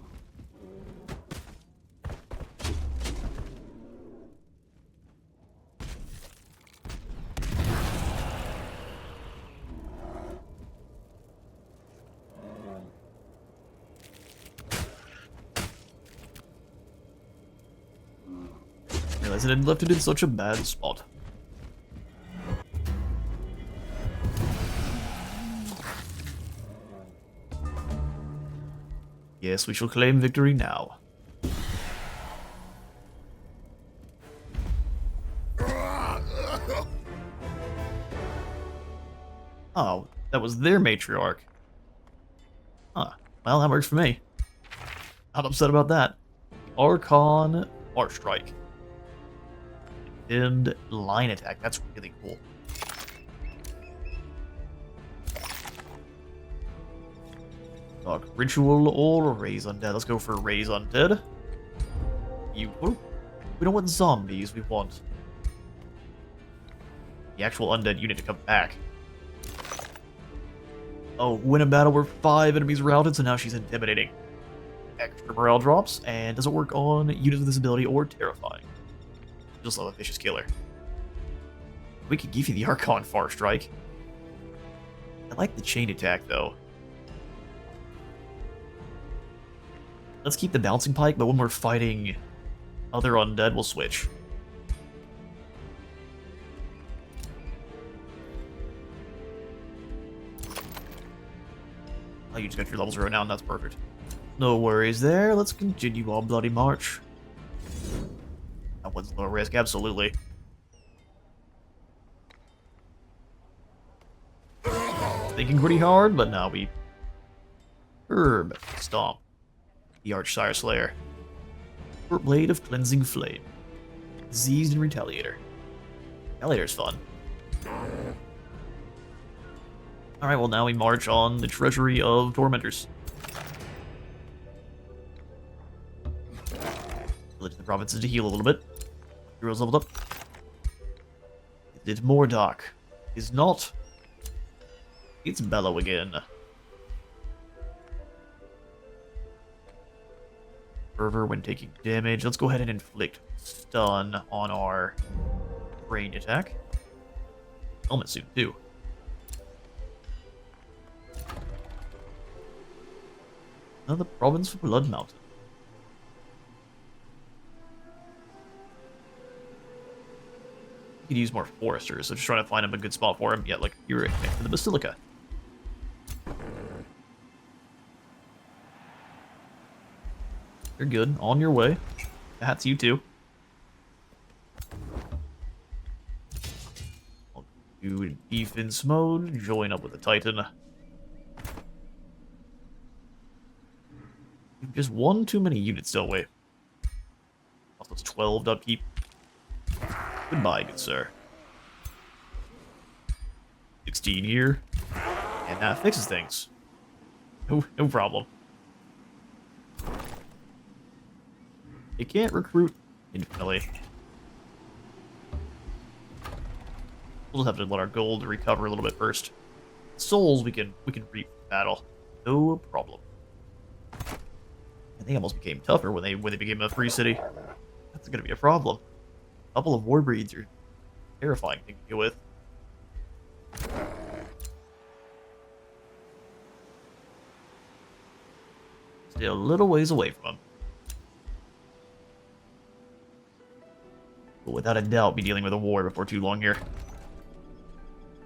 Realizing I'd left it in such a bad spot. Yes, we shall claim victory now. Oh, that was their matriarch. Huh. Well, that works for me. Not upset about that. Archon Art Strike. And line attack. That's really cool. Dark Ritual or Raise Undead. Let's go for Raise Undead. We don't want zombies, we want the actual undead unit to come back. Oh, win a battle where 5 enemies are routed, so now she's intimidating. Extra morale drops, and doesn't work on units with this ability or terrifying. Just love a vicious killer. We could give you the Archon Far Strike. I like the chain attack, though. Let's keep the bouncing pike, but when we're fighting other undead, we'll switch. Oh, you just got your level 0 now, and that's perfect. No worries there. Let's continue our bloody march. That one's low risk, absolutely. Thinking pretty hard, but now we... Herb Stomp. The Archsire Slayer. Short Blade of Cleansing Flame. Diseased and Retaliator. Retaliator's fun. Alright, well now we march on the Treasury of Tormentors. Village in the provinces to heal a little bit. Heroes leveled up. It's Mordock. Is not. It's Bellow again. Fervor when taking damage. Let's go ahead and inflict stun on our brain attack. Helmet suit too. Another province for Blood Mountain. You could use more foresters, so just trying to find him a good spot for him. Yeah, like you're next to the Basilica. You're good. On your way. That's you too. I'll do defense mode. Join up with the Titan. Just one too many units, don't we? Also, it's 12 to upkeep. Goodbye, good sir. 16 here. And that fixes things. No problem. You can't recruit infinitely. We'll just have to let our gold recover a little bit first. Souls we can reap from battle. No problem. And they almost became tougher when they became a free city. That's gonna be a problem. A couple of war breeds are terrifying thing to deal with. Stay a little ways away from them. But without a doubt, be dealing with a war before too long here.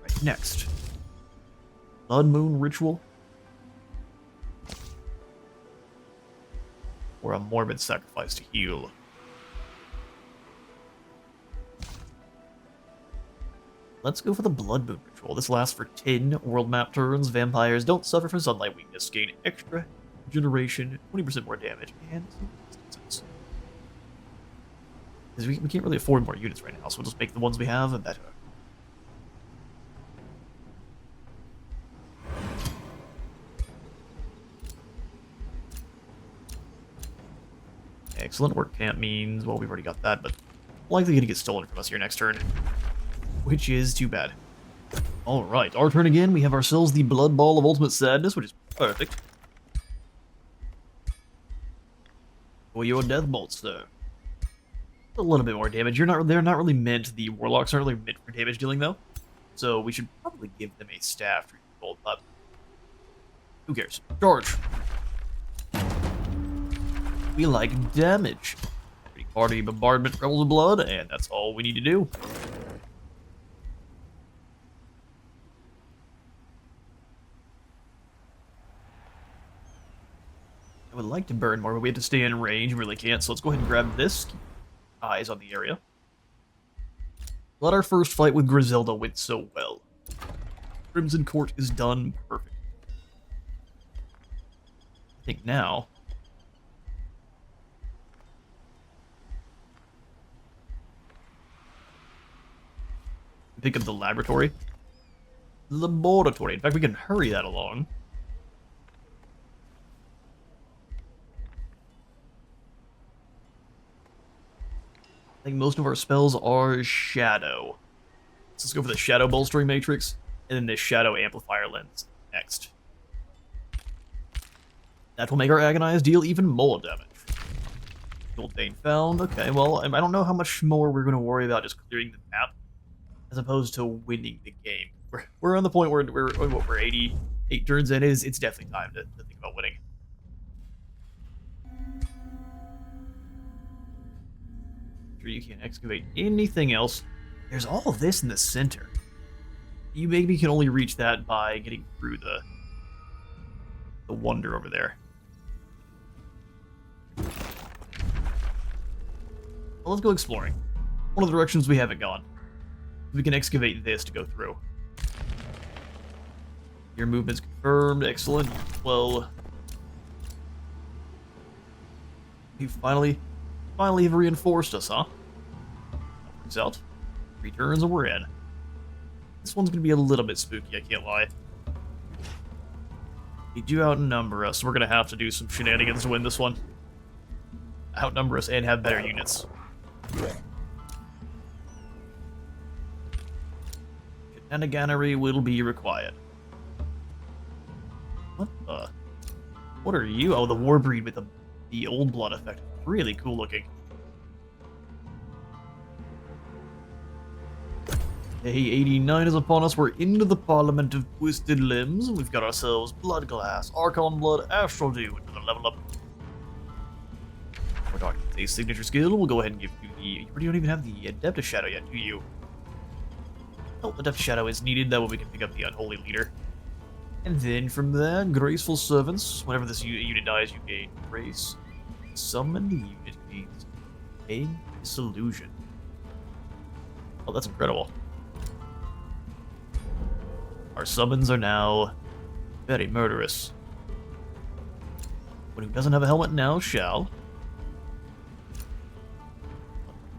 Right, next. Blood Moon Ritual. Or a morbid sacrifice to heal. Let's go for the Blood Moon Ritual. This lasts for 10 world map turns. Vampires don't suffer from sunlight weakness. Gain extra generation, 20% more damage, and distances. Because we can't really afford more units right now, so we'll just make the ones we have better. Excellent work camp means, well, we've already got that, but likely going to get stolen from us here next turn, which is too bad. Alright, our turn again. We have ourselves the Blood Ball of Ultimate Sadness, which is perfect. For your death bolts, sir. A little bit more damage. They're not really meant, the Warlocks aren't really meant for damage dealing, though. So we should probably give them a staff for gold up. Who cares? Charge! We like damage. Pretty party bombardment, Rebels of Blood, and that's all we need to do. I would like to burn more, but we have to stay in range. We really can't, so let's go ahead and grab this. Keep eyes on the area. Let our first fight with Griselda went so well. Crimson Court is done perfect. I think now... pick up the laboratory. Laboratory. In fact, we can hurry that along. I think most of our spells are Shadow. So let's go for the Shadow Bolstering Matrix, and then the Shadow Amplifier Lens next. That will make our Agonize deal even more damage. Gold Vein found. Okay, well, I don't know how much more we're going to worry about just clearing the map, as opposed to winning the game. We're on the point where we're 88 turns in. It's definitely time to think about winning. Sure, you can't excavate anything else. There's all of this in the center. You maybe can only reach that by getting through the wonder over there. Well, let's go exploring. One of the directions we haven't gone. We can excavate this to go through. Your movement's confirmed. Excellent. Well, you finally have reinforced us, huh? Works out. 3 turns and we're in. This one's gonna be a little bit spooky, I can't lie. They do outnumber us, so we're gonna have to do some shenanigans to win this one. Outnumber us and have better units. Shenaniganery will be required. What the? What are you? Oh, the Warbreed with the old blood effect. Really cool looking. Day 89 is upon us. We're into the Parliament of Twisted Limbs. We've got ourselves Blood Glass, Archon Blood, Astral Dew, another level up. We're talking a signature skill. We'll go ahead and give you the... You don't even have the Adeptus Shadow yet, do you? Oh, Adeptus Shadow is needed. That way we can pick up the Unholy Leader. And then from there, Graceful Servants. Whenever this unit dies, you gain Grace. Summon the unit gains a Disillusion. Oh, that's incredible. Our summons are now very murderous. One who doesn't have a helmet now shall.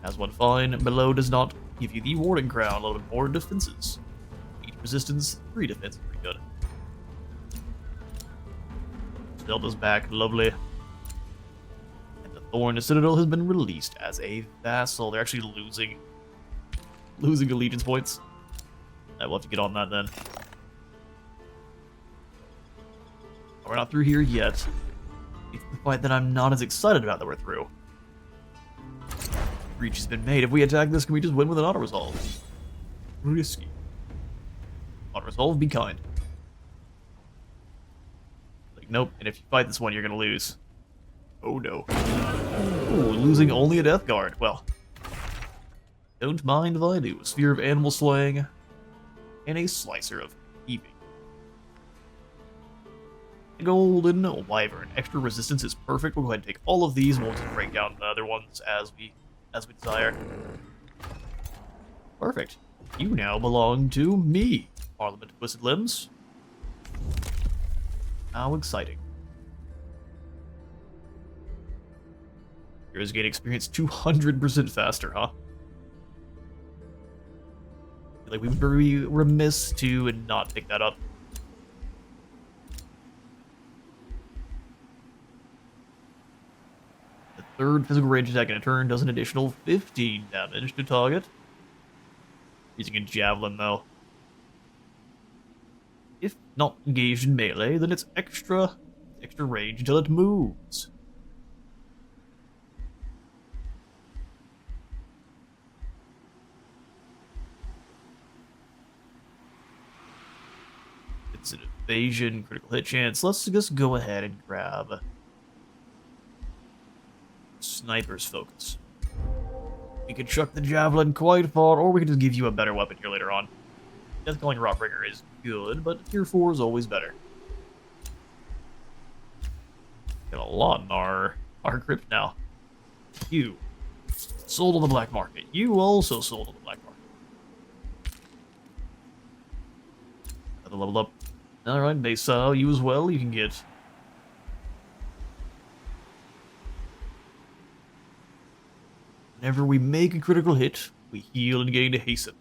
Has one fine. Below does not give you the Warding Crown. A little bit more defenses. 8 resistance, 3 defense. Pretty good. Zelda's back. Lovely. And the Thorn Citadel has been released as a vassal. They're actually losing allegiance points. I will have to get on that then. We're not through here yet. It's the fight that I'm not as excited about that we're through. Breach has been made. If we attack this, can we just win with an auto-resolve? Risky. Auto-resolve, be kind. Like, nope. And if you fight this one, you're gonna lose. Oh no. Ooh, losing only a Death Guard. Well, don't mind if I do. A Sphere of Animal Slaying, and a Slicer of Heaving. Golden Wyvern. Extra resistance is perfect. We'll go ahead and take all of these, and we'll just break down the other ones as we desire. Perfect. You now belong to me, Parliament of Twisted Limbs. How exciting. Heroes gain experience 200% faster, huh? Like, we would be remiss to not pick that up. third physical range attack in a turn does an additional 15 damage to target. Using a javelin, though. If not engaged in melee, then it's extra range until it moves. It's an evasion, critical hit chance. Let's just go ahead and grab Sniper's Focus. We could chuck the javelin quite far, or we could just give you a better weapon here later on. Death-Calling Rockbringer is good, but tier 4 is always better. Got a lot in our crypt now. You sold on the black market. You also sold on the black market. Another level up. Alright, base you as well. You can get whenever we make a critical hit, we heal and gain to hasten.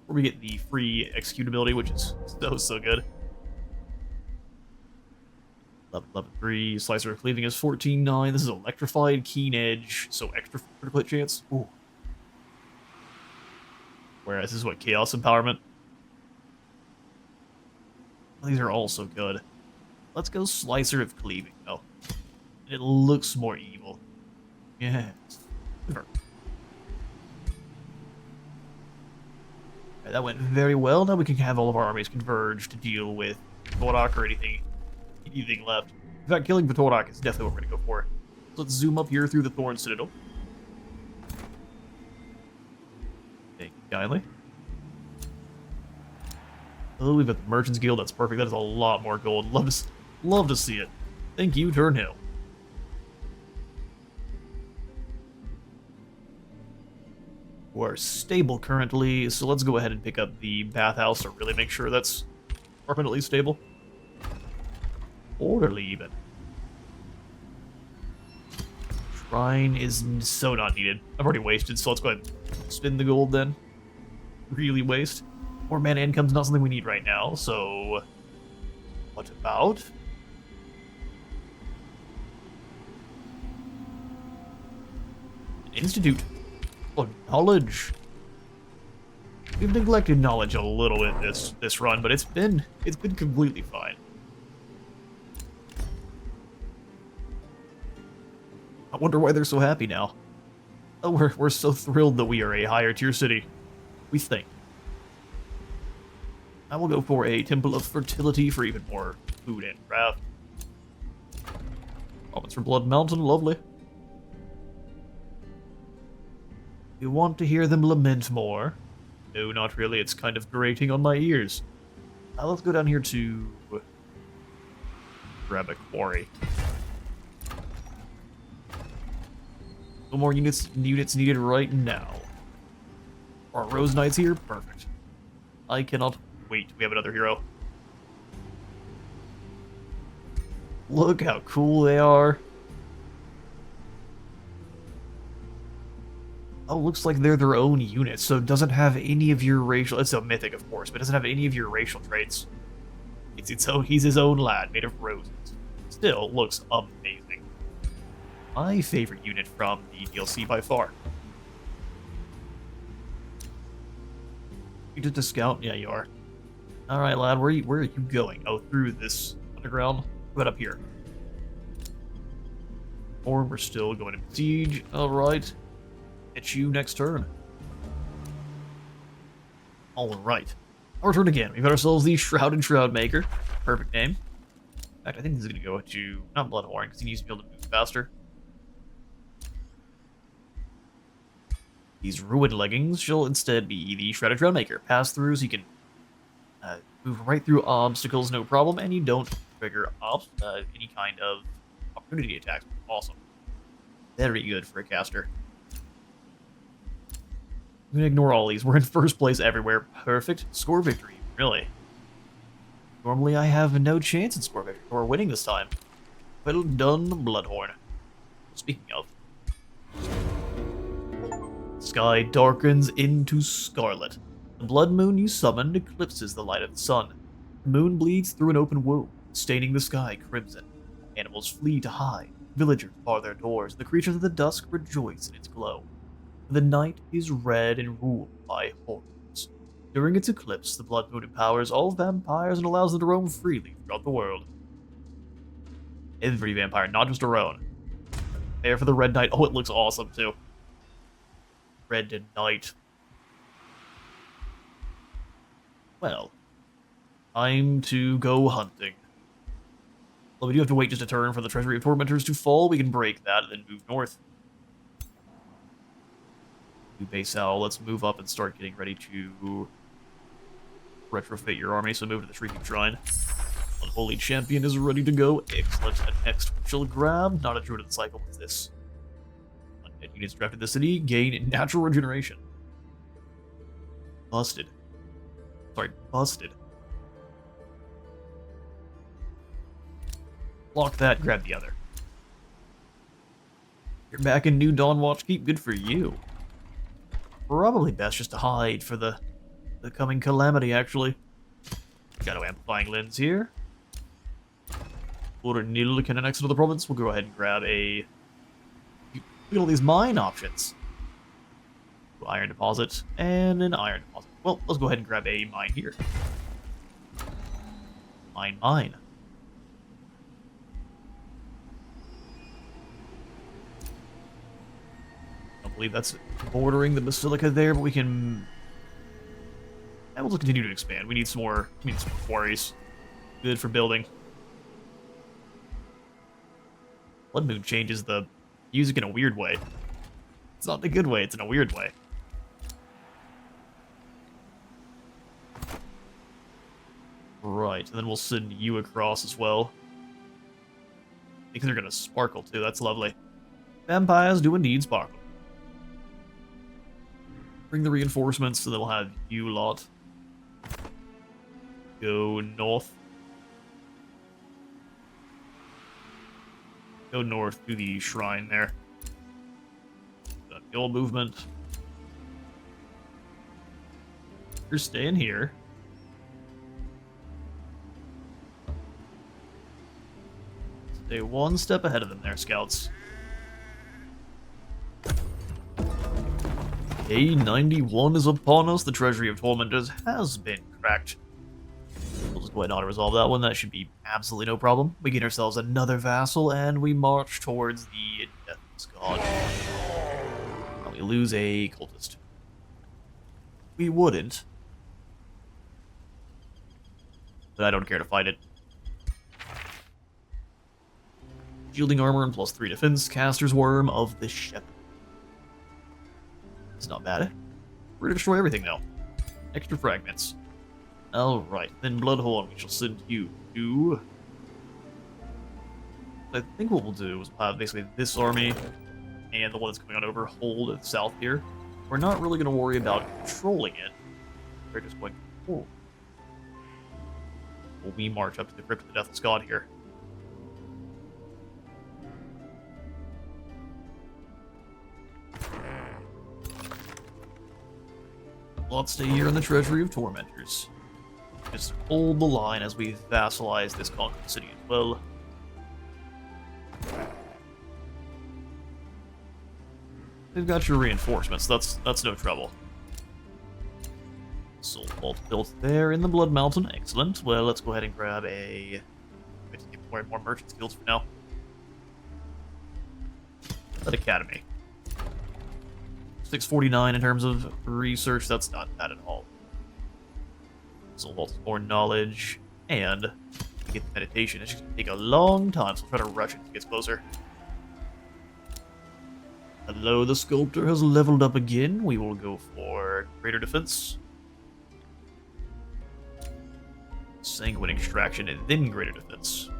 Or we get the free executability, which is so good. Level 3, Slicer of Cleaving is 14-9. This is Electrified, Keen Edge, so extra critical hit chance. Ooh. Whereas this is what, Chaos Empowerment? These are also good. Let's go Slicer of Cleaving, though. It looks more evil. Yes. Right, that went very well. Now we can have all of our armies converge to deal with Vorak or anything left. In fact, killing Vorak is definitely what we're going to go for. So let's zoom up here through the Thorn Citadel. Thank you kindly. Oh, we've got the Merchants Guild. That's perfect. That is a lot more gold. Love to see it. Thank you, Turnhill. We're stable currently, so let's go ahead and pick up the bathhouse to really make sure that's permanently stable. Orderly, even. Shrine is so not needed. I've already wasted, so let's go ahead and spin the gold then. Really waste. More mana income's not something we need right now, so what about Institute of Knowledge? We've neglected knowledge a little bit this run, but it's been completely fine. I wonder why they're so happy now. Oh, we're so thrilled that we are a higher tier city. We think. I will go for a Temple of Fertility for even more food and craft. Moments for Blood Mountain, lovely. You want to hear them lament more? No, not really. It's kind of grating on my ears. Let's go down here to grab a quarry. No more units needed right now. Our Rose Knights here? Perfect. I cannot wait. We have another hero. Look how cool they are. Oh, looks like they're their own unit, so it doesn't have any of your racial... It's a mythic, of course, but it doesn't have any of your racial traits. It's its own... He's his own lad, made of roses. Still looks amazing. My favorite unit from the DLC by far. You just a scout? Yeah, you are. Alright, lad, where are you going? Oh, through this underground? Right up here. Or we're still going to siege. Alright. Hit you next turn. Alright. Our turn again. We've got ourselves the Shrouded Shroudmaker. Perfect name. In fact, I think this is going to go to... Not Bloodhorn, because he needs to be able to move faster. These Ruined Leggings shall instead be the Shrouded Shroudmaker. Pass through so you can move right through obstacles, no problem, and you don't trigger any kind of opportunity attacks. Awesome. Very good for a caster. I'm gonna ignore all these. We're in first place everywhere. Perfect. Score victory. Really. Normally I have no chance at score victory. We're winning this time. Well done, Bloodhorn. Speaking of. Sky darkens into scarlet. The blood moon you summoned eclipses the light of the sun. The moon bleeds through an open wound, staining the sky crimson. Animals flee to hide. Villagers bar their doors. The creatures of the dusk rejoice in its glow. The night is red and ruled by horrors. During its eclipse, the blood moon empowers all vampires and allows them to roam freely throughout the world. Every vampire, not just our own. There for the Red Knight. Oh, it looks awesome, too. Red Knight. Well, time to go hunting. Well, we do have to wait just a turn for the Treasury of Tormentors to fall. We can break that and then move north. To base out. Let's move up and start getting ready to retrofit your army. So move to the Shrieking Shrine. Unholy Champion is ready to go. Excellent. And next, we shall grab not a Druid of the Cycle. What's this? Undead units drafted the city gain natural regeneration. Busted. Sorry, busted. Lock that, grab the other. You're back in New Dawn Watchkeep, good for you. Probably best just to hide for the coming calamity, actually. Shadow Amplifying Lens here. Order Nil can annex to the province. We'll go ahead and grab a... Look at all these mine options. Iron deposit and an iron deposit. Well, let's go ahead and grab a mine here. Mine. I don't believe that's bordering the Basilica there, but we can... And we'll continue to expand. We need some more quarries. Good for building. Blood Moon changes the music in a weird way. It's not in a good way, it's in a weird way. Right, and then we'll send you across as well. Because they're gonna sparkle too, that's lovely. Vampires do indeed sparkle. Bring the reinforcements so that we'll have you lot. Go north. Go north to the shrine there. Guild movement. You're staying here. Stay one step ahead of them there, scouts. A91 is upon us. The Treasury of Tormentors has been cracked. We'll just go ahead and auto-resolve that one. That should be absolutely no problem. We get ourselves another vassal, and we march towards the Deathless God. And we lose a cultist. We wouldn't. But I don't care to fight it. Shielding armor and +3 defense. Caster's Worm of the Shepherd. It's not bad. We're gonna destroy everything, though. Extra fragments. Alright, then Bloodhorn, we shall send you to... I think what we'll do is we'll have basically this army and the one that's coming on over hold at the south here. We're not really going to worry about controlling it. We're just going forward. We march up to the Crypt of the Deathless God here. Let's stay here in the Treasury of Tormentors. Just hold the line as we vassalize this conquered city as well. They've got your reinforcements, that's no trouble. Soul Vault built there in the Blood Mountain, excellent. Well, let's go ahead and grab a... Let's get more merchant skills for now. That Academy. 649 in terms of research, that's not bad at all. Soul Vault is more knowledge, and get the meditation. It's just going to take a long time, so we'll try to rush it as it gets closer. Hello, the Sculptor has leveled up again. We will go for greater defense. Sanguine Extraction, and then greater defense.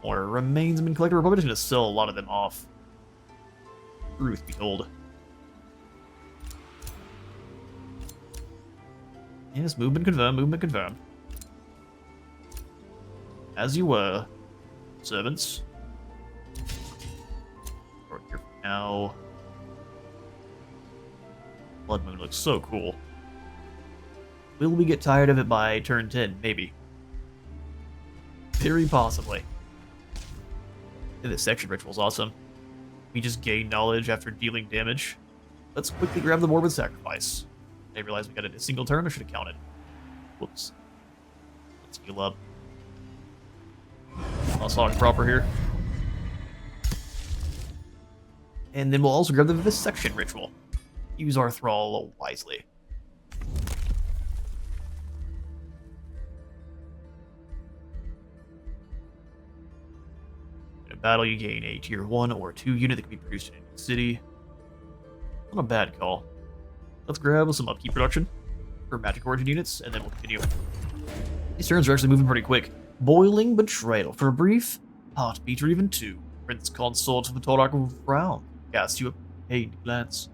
More remains have been collected. We're probably just going to sell a lot of them off. Truth be told. Yes, movement confirmed, movement confirmed. As you were, servants. Right here for now. Blood Moon looks so cool. Will we get tired of it by turn 10? Maybe. Very possibly. This section ritual's awesome. We just gain knowledge after dealing damage. Let's quickly grab the Morbid Sacrifice. I realized we got it in a single turn. I should have counted. Whoops. Let's heal up. I'll saga proper here. And then we'll also grab the Vivisection Ritual. Use our Thrall wisely. In a battle, you gain a tier 1 or 2 unit that can be produced in any city. Not a bad call. Let's grab some upkeep production for magic origin units, and then we'll continue. These turns are actually moving pretty quick. Boiling Betrayal. For a brief heartbeat or even 2, Prince Consort of the Torak will frown. Cast you a pained glance.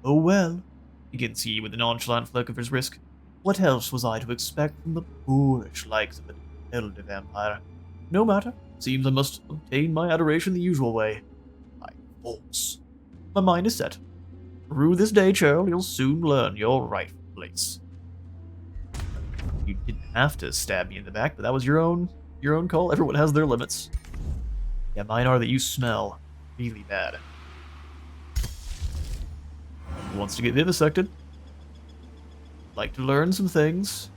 Oh well, begins he with a nonchalant flick of his wrist. What else was I to expect from the boorish likes of an elder vampire? No matter, seems I must obtain my adoration the usual way. By force. My mind is set. Through this day, churl, you'll soon learn your rightful place. You didn't have to stab me in the back, but that was your own call. Everyone has their limits. Yeah, mine are that you smell really bad. Who wants to get vivisected? Like to learn some things.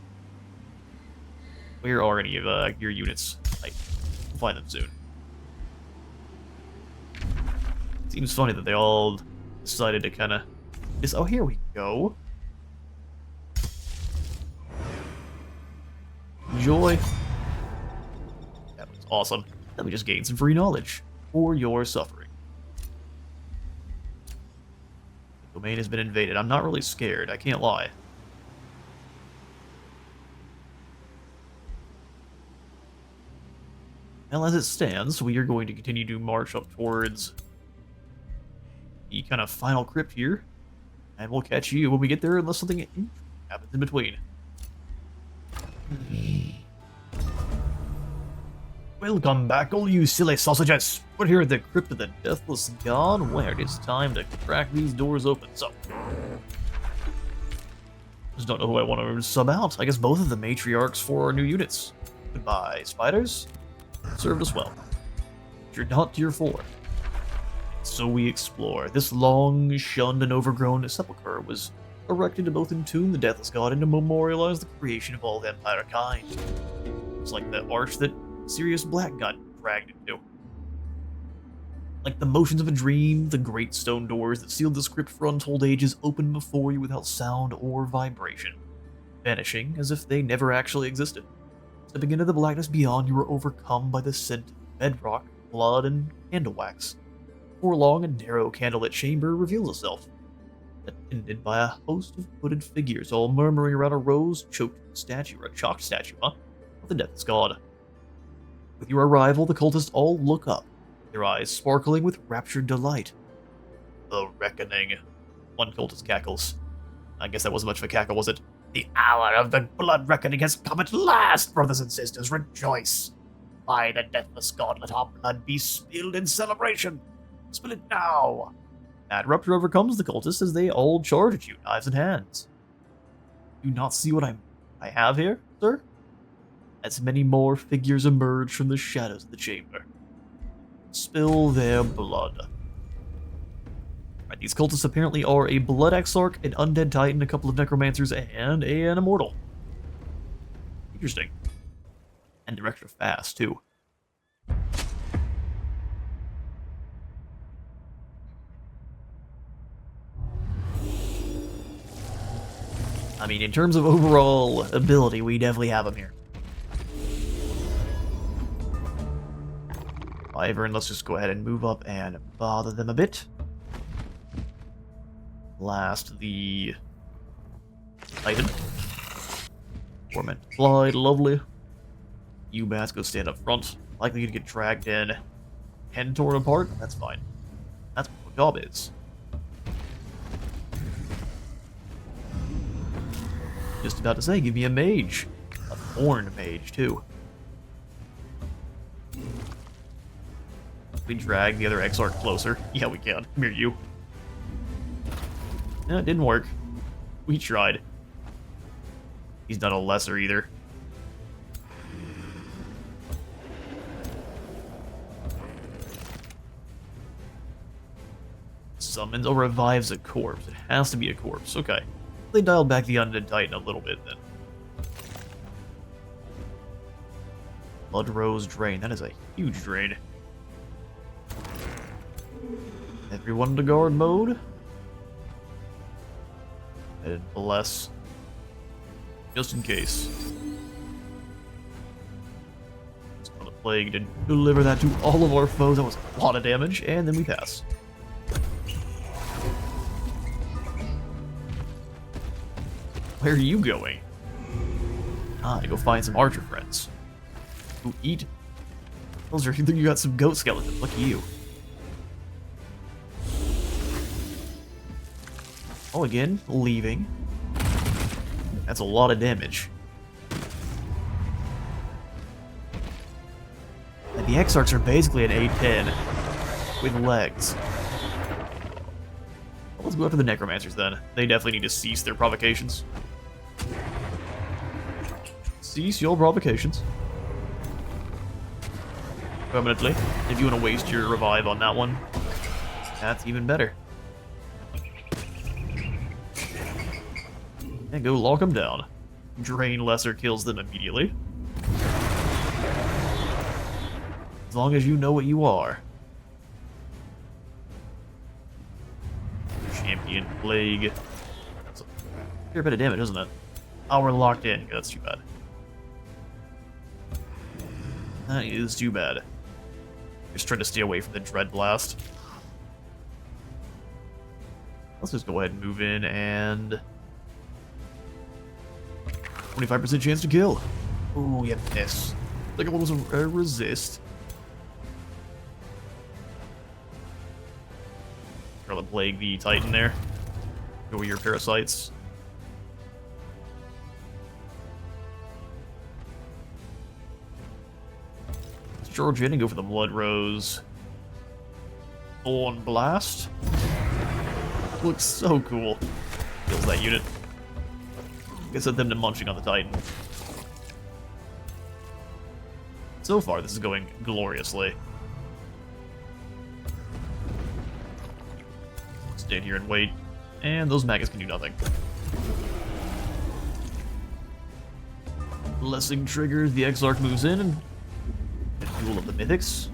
Where are any of your units? We'll find them soon. Seems funny that they all decided to kind of... Oh, here we go. Enjoy. That was awesome. Then we just gained some free knowledge for your suffering. The domain has been invaded. I'm not really scared, I can't lie. Well, as it stands, we are going to continue to march up towards the kind of final crypt here, and we'll catch you when we get there unless something happens in between. Welcome back, all you silly sausages! We're here at the Crypt of the Deathless God, where it is time to crack these doors open, so... Just don't know who I want to sub out. I guess both of the matriarchs for our new units. Goodbye, spiders. Served us well. You're not tier 4. So we explore. This long, shunned, and overgrown sepulchre was erected to both entomb the Deathless God and to memorialize the creation of all vampire kind. It's like the arch that Sirius Black got dragged into. Like the motions of a dream, the great stone doors that sealed the crypt for untold ages opened before you without sound or vibration, vanishing as if they never actually existed. Stepping into the blackness beyond, you were overcome by the scent of bedrock, blood, and candle wax. Before long, a narrow candlelit chamber reveals itself, attended by a host of hooded figures, all murmuring around a rose-choked statue, or a chalked statue, of the Deathless God. With your arrival, the cultists all look up, their eyes sparkling with raptured delight. The reckoning. One cultist cackles. I guess that wasn't much of a cackle, was it? The hour of the blood reckoning has come at last, brothers and sisters, rejoice! By the Deathless God, let our blood be spilled in celebration! Spill it now! That rupture overcomes the cultists as they all charge at you, knives in hands. Do you not see what I have here, sir? As many more figures emerge from the shadows of the chamber. Spill their blood. Right, these cultists apparently are a Blood Exarch, an Undead Titan, a couple of Necromancers, and an Immortal. Interesting. And they're extra fast, too. I mean, in terms of overall ability, we definitely have them here. However, and let's just go ahead and move up and bother them a bit. Blast the Titan. Torment Flight, lovely. You bats go stand up front. Likely to get dragged in and torn apart. That's fine. That's what our job is. Just about to say, give me a mage. A thorn mage, too. We drag the other Exarch closer. Yeah, we can. Come here, you. No, it didn't work. We tried. He's not a lesser either. summons or revives a corpse. It has to be a corpse. Okay. They dialed back the Undead Titan a little bit then. Blood Rose Drain. That is a huge drain. Everyone to guard mode. And bless. Just in case. The plague to deliver that to all of our foes. That was a lot of damage, and then we pass. Where are you going? Ah, to go find some archer friends. Who eat? Those are you got some goat skeletons. Look at you. Oh, again, leaving. That's a lot of damage. And the Exarchs are basically an A10 with legs. Well, let's go after the Necromancers then. They definitely need to cease their provocations. Cease your provocations. Permanently. If you want to waste your revive on that one, that's even better. And go lock them down. Drain Lesser kills them immediately. As long as you know what you are. Champion Plague. That's a fair bit of damage, isn't it? Oh, we're locked in. Yeah, that's too bad. That is too bad. Just trying to stay away from the Dread Blast. Let's just go ahead and move in and... 25% chance to kill. Ooh, you miss. Like it was a resist. Try to plague the Titan there. Go with your parasites. Let's charge in and go for the Blood Rose. Thorn Blast. Looks so cool. Kills that unit. I set them to munching on the Titan. So far, this is going gloriously. Stand here and wait. And those maggots can do nothing. Blessing triggers, the Exarch moves in, and Duel of the Mythics.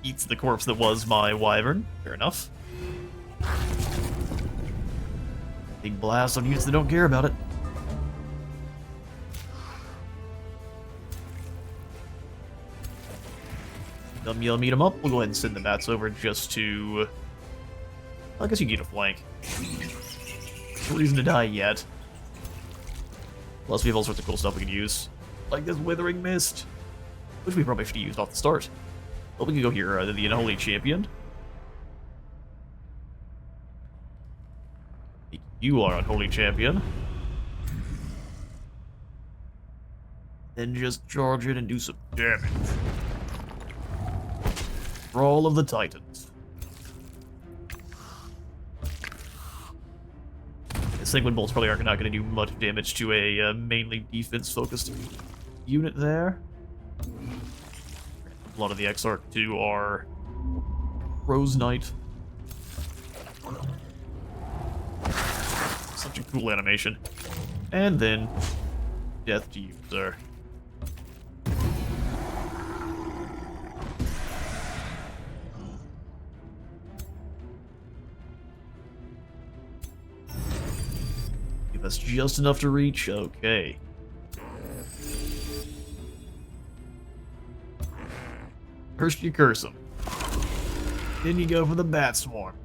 Eats the corpse that was my Wyvern. Fair enough. Big blast on units that don't care about it. Yell meet them up. We'll go ahead and send the bats over just to... I guess you get a flank. No reason to die yet. Plus we have all sorts of cool stuff we can use. Like this Withering Mist. Which we probably should have used off the start. But we can go here, the Unholy Champion. You are Unholy Champion. Then just charge it and do some damage. Brawl of the Titans. The Sanguine Bolts probably aren't not going to do much damage to a mainly defense-focused unit there. A lot of the Exarch too are Rose Knight. Such a cool animation. And then, death to you, sir. Give us just enough to reach. Okay. First you curse him. Then you go for the Bat Swarm.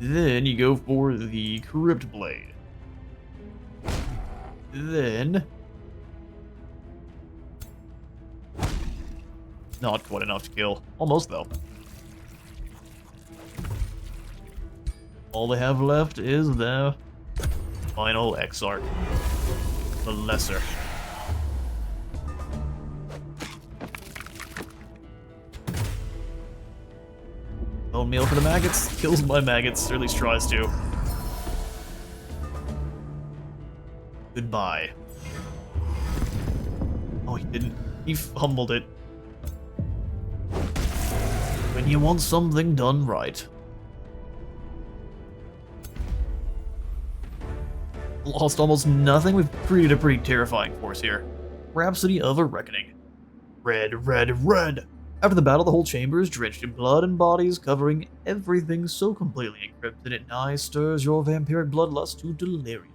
Then you go for the Crypt Blade. Then... not quite enough to kill. Almost, though. All they have left is the final Exarch. The Lesser. Bone meal for the maggots. Kills my maggots, or at least tries to. Goodbye. Oh, he didn't. He fumbled it. when you want something done right. Lost almost nothing. We've created a pretty terrifying force here. Rhapsody of a Reckoning. Red, red, red! After the battle, the whole chamber is drenched in blood and bodies, covering everything so completely encrypted it nigh stirs your vampiric bloodlust to delirium.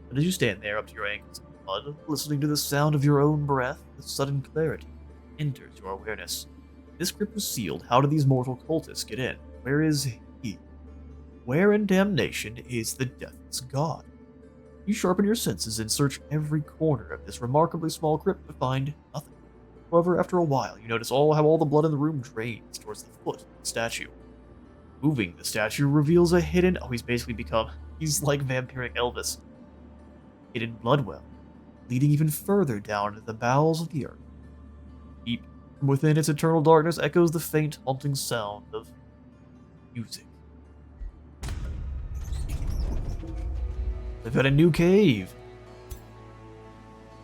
And as you stand there up to your ankles in blood, listening to the sound of your own breath, with sudden clarity enters your awareness. This crypt was sealed. How did these mortal cultists get in? Where is he? Where in damnation is the deathless god? You sharpen your senses and search every corner of this remarkably small crypt to find nothing. However, after a while, you notice how all the blood in the room drains towards the foot of the statue. Moving the statue reveals a hidden... Oh, he's like vampiric Elvis. Hidden blood well, leading even further down into the bowels of the earth. Deep from within its eternal darkness echoes the faint, haunting sound of music. We've got a new cave.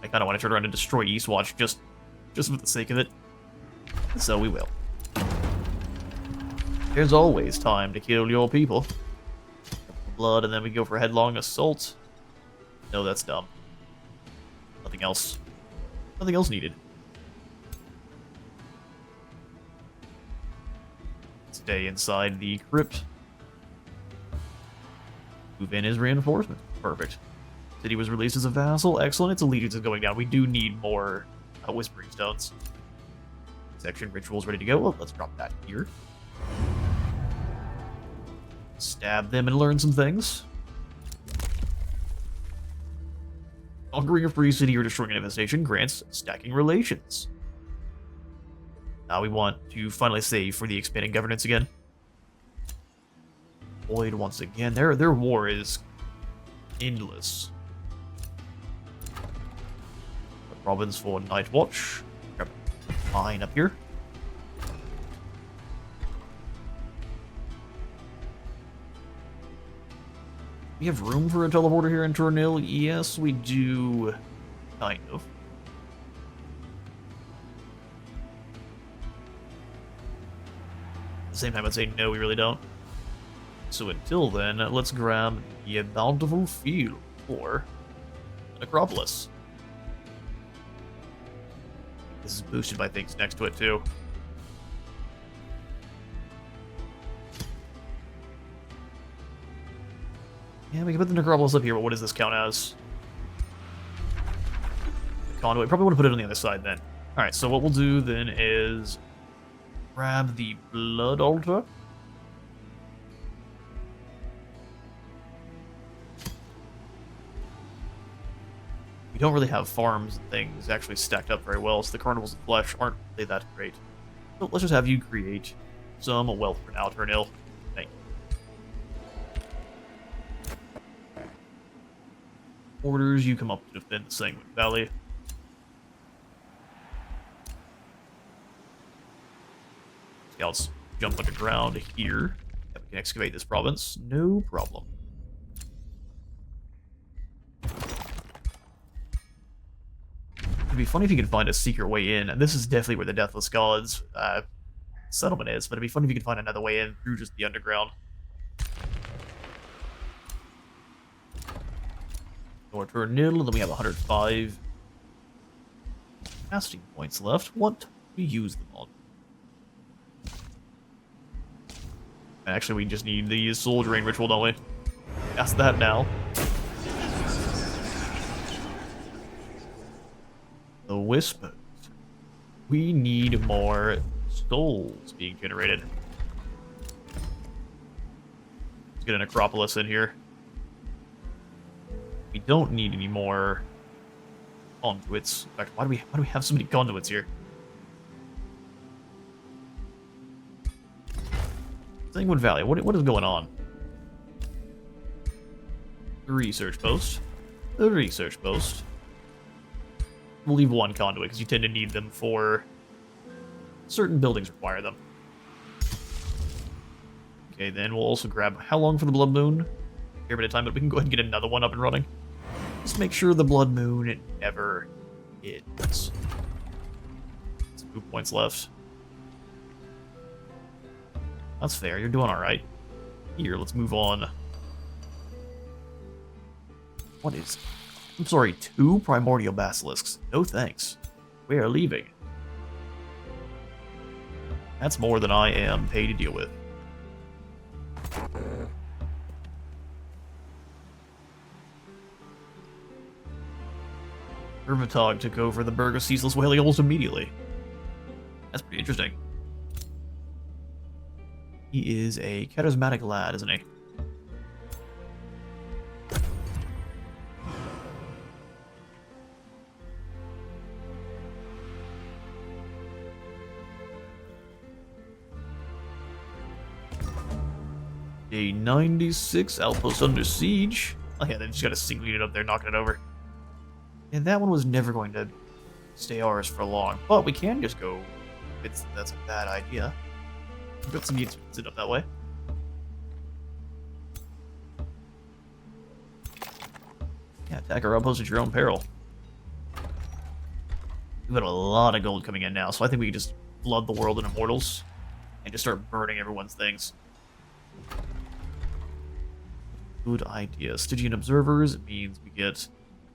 I kind of want to turn around and destroy Eastwatch just for the sake of it. So we will. There's always time to kill your people. Blood, and then we go for headlong assault. No, that's dumb. Nothing else. Nothing else needed. Stay inside the crypt. Move in his reinforcement. Perfect. City was released as a vassal. Excellent. Its allegiance is going down. We do need more Whispering Stones. Section rituals ready to go. Well, let's drop that here. Stab them and learn some things. Conquering a free city or destroying an infestation grants stacking relations. Now we want to finally save for the expanding governance again. Void once again. Their war is endless. The province for Night Watch. Grab mine up here. We have room for a teleporter here in Tornil? Yes, we do. Kind of. At the same time, I'd say no, we really don't. So until then, let's grab the bountiful field for Necropolis. This is boosted by things next to it, too. Yeah, we can put the Necropolis up here, but what does this count as? The conduit. Probably want to put it on the other side then. Alright, so what we'll do then is grab the Blood Altar. We don't really have farms and things actually stacked up very well, so the Carnivals of Flesh aren't really that great. So let's just have you create some wealth for now, Turnil. Thank you. Orders, you come up to defend the Sanguine Valley. Scouts jump underground here. Yeah, we can excavate this province, no problem. It'd be funny if you could find a secret way in, and this is definitely where the Deathless Gods settlement is, but it'd be funny if you could find another way in through just the underground. North Nil, and then we have 105 casting points left. What do we use them on? Actually, we just need the Soul Drain Ritual, don't we? Cast that now. The Whispers. We need more souls being generated. Let's get an Necropolis in here. We don't need any more conduits. In fact, why do we have so many conduits here? Sanguine Valley, what is going on? The research post. The research post. We'll leave one conduit because you tend to need them for certain buildings require them. Okay, then we'll also grab how long for the Blood Moon? A fair bit of time, but we can go ahead and get another one up and running. Just make sure the Blood Moon never hits. 2 points left. That's fair. You're doing all right. Here, let's move on. What is... I'm sorry, 2 primordial basilisks. No thanks. We are leaving. That's more than I am paid to deal with. Urvatog took over the Burg of Ceaseless Wailing almost immediately. That's pretty interesting. He is a charismatic lad, isn't he? A 96 outpost under siege. Oh yeah, they just got a single unit up there knocking it over. And that one was never going to stay ours for long. But we can just go. That's a bad idea. We've got some units sit up that way. Yeah, attack our outpost at your own peril. We've got a lot of gold coming in now, so I think we can just flood the world in immortals and just start burning everyone's things. Good idea. Stygian observers means we get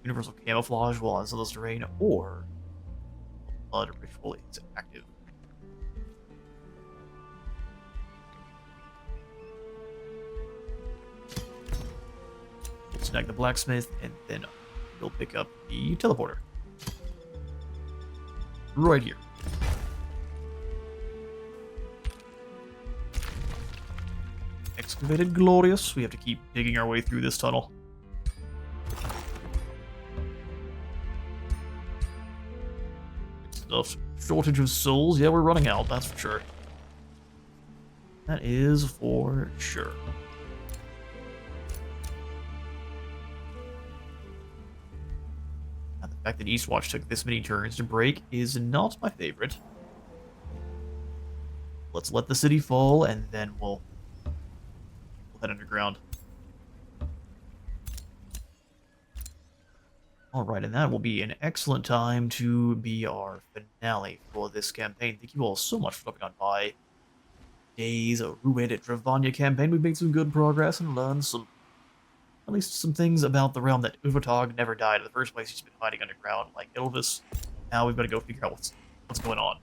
universal camouflage while on Sunless terrain, or blood ritual is active. We'll snag the blacksmith, and then we'll pick up the teleporter. Right here. Excavated glorious. We have to keep digging our way through this tunnel. Stuff. Shortage of souls. Yeah, we're running out, that's for sure. That is for sure. Now, the fact that Eastwatch took this many turns to break is not my favorite. Let's let the city fall, and then we'll head underground. Alright, and that will be an excellent time to be our finale for this campaign. Thank you all so much for stopping on by. Days Ruined at Dravanya campaign. We've made some good progress and learned some, at least some things about the realm that Urvatog never died in the first place. He's been hiding underground like Elvis. Now we've got to go figure out what's going on.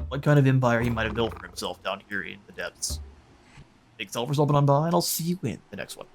What kind of empire he might have built for himself down here in the depths. Thanks all for stopping on by, and I'll see you in the next one.